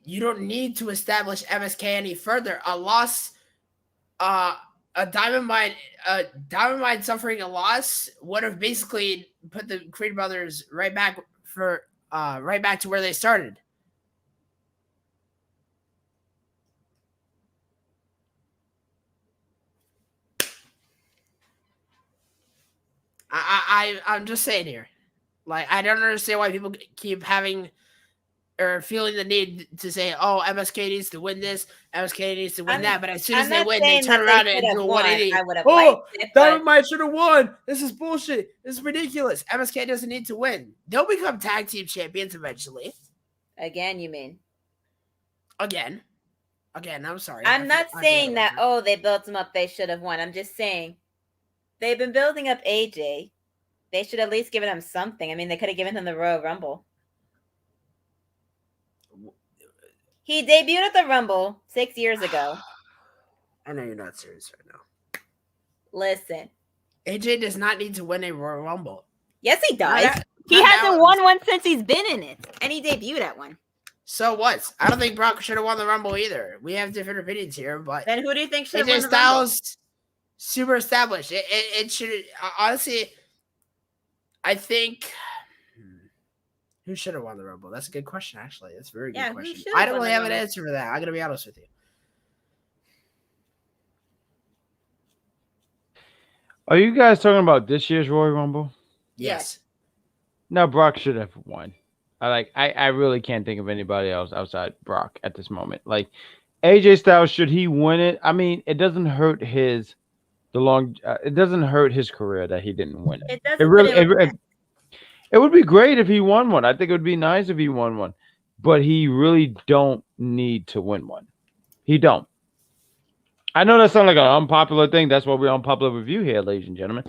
Speaker 1: to establish MSK any further. A loss, a Diamond Mine suffering a loss would have basically put the Creed brothers right back to where they started. I'm just saying here, like, I don't understand why people keep having or feeling the need to say, "Oh, MSK needs to win this, MSK needs to win that," but as soon as they win, they turn around and do a 180. Oh, Diamond Mine should have won. This is bullshit. This is ridiculous. MSK doesn't need to win. They'll become tag team champions eventually.
Speaker 3: Again, you mean?
Speaker 1: Again, I'm sorry.
Speaker 3: I'm not saying that. Oh, they built them up. They should have won. I'm just saying they've been building up AJ. They should at least given him something. I mean, they could have given him the Royal Rumble. He debuted at the Rumble 6 years ago.
Speaker 1: I know you're not serious right now.
Speaker 3: Listen.
Speaker 1: AJ does not need to win a Royal Rumble.
Speaker 3: Yes, he does. He hasn't won one since he's been in it. And he debuted at one.
Speaker 1: So what? I don't think Brock should have won the Rumble either. We have different opinions here, but...
Speaker 3: Then who do you think should have won the Rumble?
Speaker 1: Styles, super established. It should... Honestly, I think... Who should have won the Rumble? That's a good question, actually. That's a very good question. I don't really have an answer for that. I'm going to be honest with you.
Speaker 2: Are you guys talking about this year's Royal Rumble?
Speaker 1: Yes.
Speaker 2: Now, Brock should have won. I really can't think of anybody else outside Brock at this moment. Like AJ Styles, should he win it? I mean, it doesn't hurt his it doesn't hurt his career that he didn't win it.
Speaker 3: It doesn't.
Speaker 2: It would be great if he won one. I think it would be nice if he won one, but he really don't need to win one. He don't. I know that sounds like an unpopular thing. That's why we're unpopular review here, ladies and gentlemen.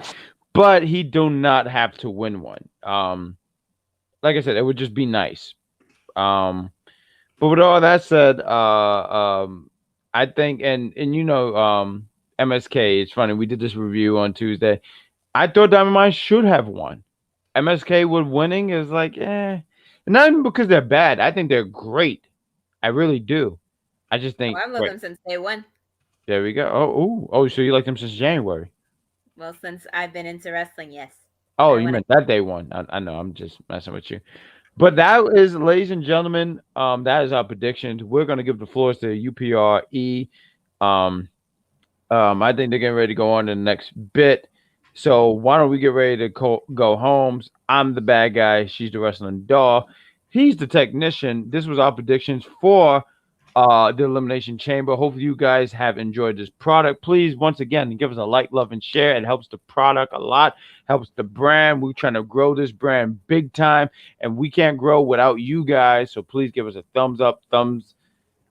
Speaker 2: But he do not have to win one. Like I said, it would just be nice. But with all that said, I think, and you know, MSK. It's funny. We did this review on Tuesday. I thought Diamond Mine should have won. MSK with winning is like, not even because they're bad. I think they're great. I really do. I just think
Speaker 3: I've loved them since day one.
Speaker 2: There we go. Oh, so you like them since January?
Speaker 3: Well, since I've been into wrestling, yes.
Speaker 2: Oh, you meant that day one. I know. I'm just messing with you. But that is, ladies and gentlemen, that is our predictions. We're going to give the floors to UPRE. I think they're getting ready to go on to the next bit. So why don't we get ready to go home? I'm the bad guy. She's the wrestling doll. He's the technician. This was our predictions for the Elimination Chamber. Hopefully you guys have enjoyed this product. Please, once again, give us a like, love, and share. It helps the product a lot, helps the brand. We're trying to grow this brand big time, and we can't grow without you guys. So please give us a thumbs up, even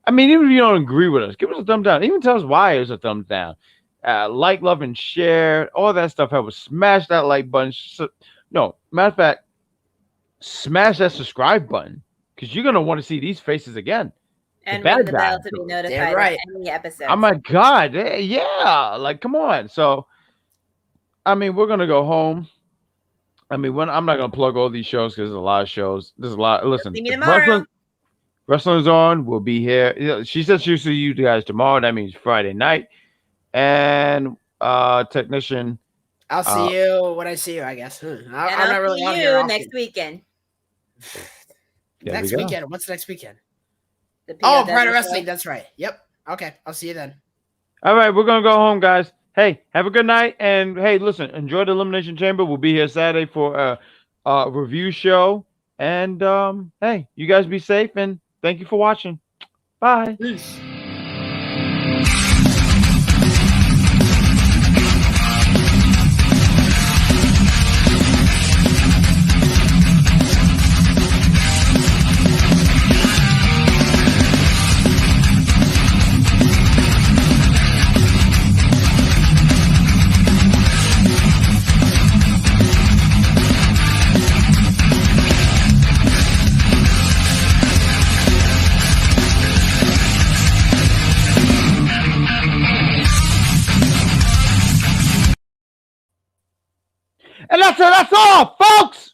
Speaker 2: if you don't agree with us, give us a thumbs down. Even tell us why it's a thumbs down. Like, love, and share. All that stuff helps. Smash that like button. No, matter of fact, smash that subscribe button because you're going to want to see these faces again.
Speaker 3: And ring the bell to be notified of any episode.
Speaker 2: Oh my God. Yeah. Like, come on. So, we're going to go home. I'm not going to plug all these shows because there's a lot of shows. There's a lot. Listen, Wrestling's on. We'll be here. She said she'll see you guys tomorrow. That means Friday night. And technician.
Speaker 1: I'll see you when I see you, I guess. I'm not really
Speaker 3: see you next weekend.
Speaker 1: Next weekend. What's next weekend? Pride of Wrestling. That's right. Yep. Okay. I'll see you then.
Speaker 2: All right. We're going to go home, guys. Hey, have a good night. And hey, listen, enjoy the Elimination Chamber. We'll be here Saturday for a review show. And hey, you guys be safe. And thank you for watching. Bye.
Speaker 1: Peace.
Speaker 2: And that's all, folks.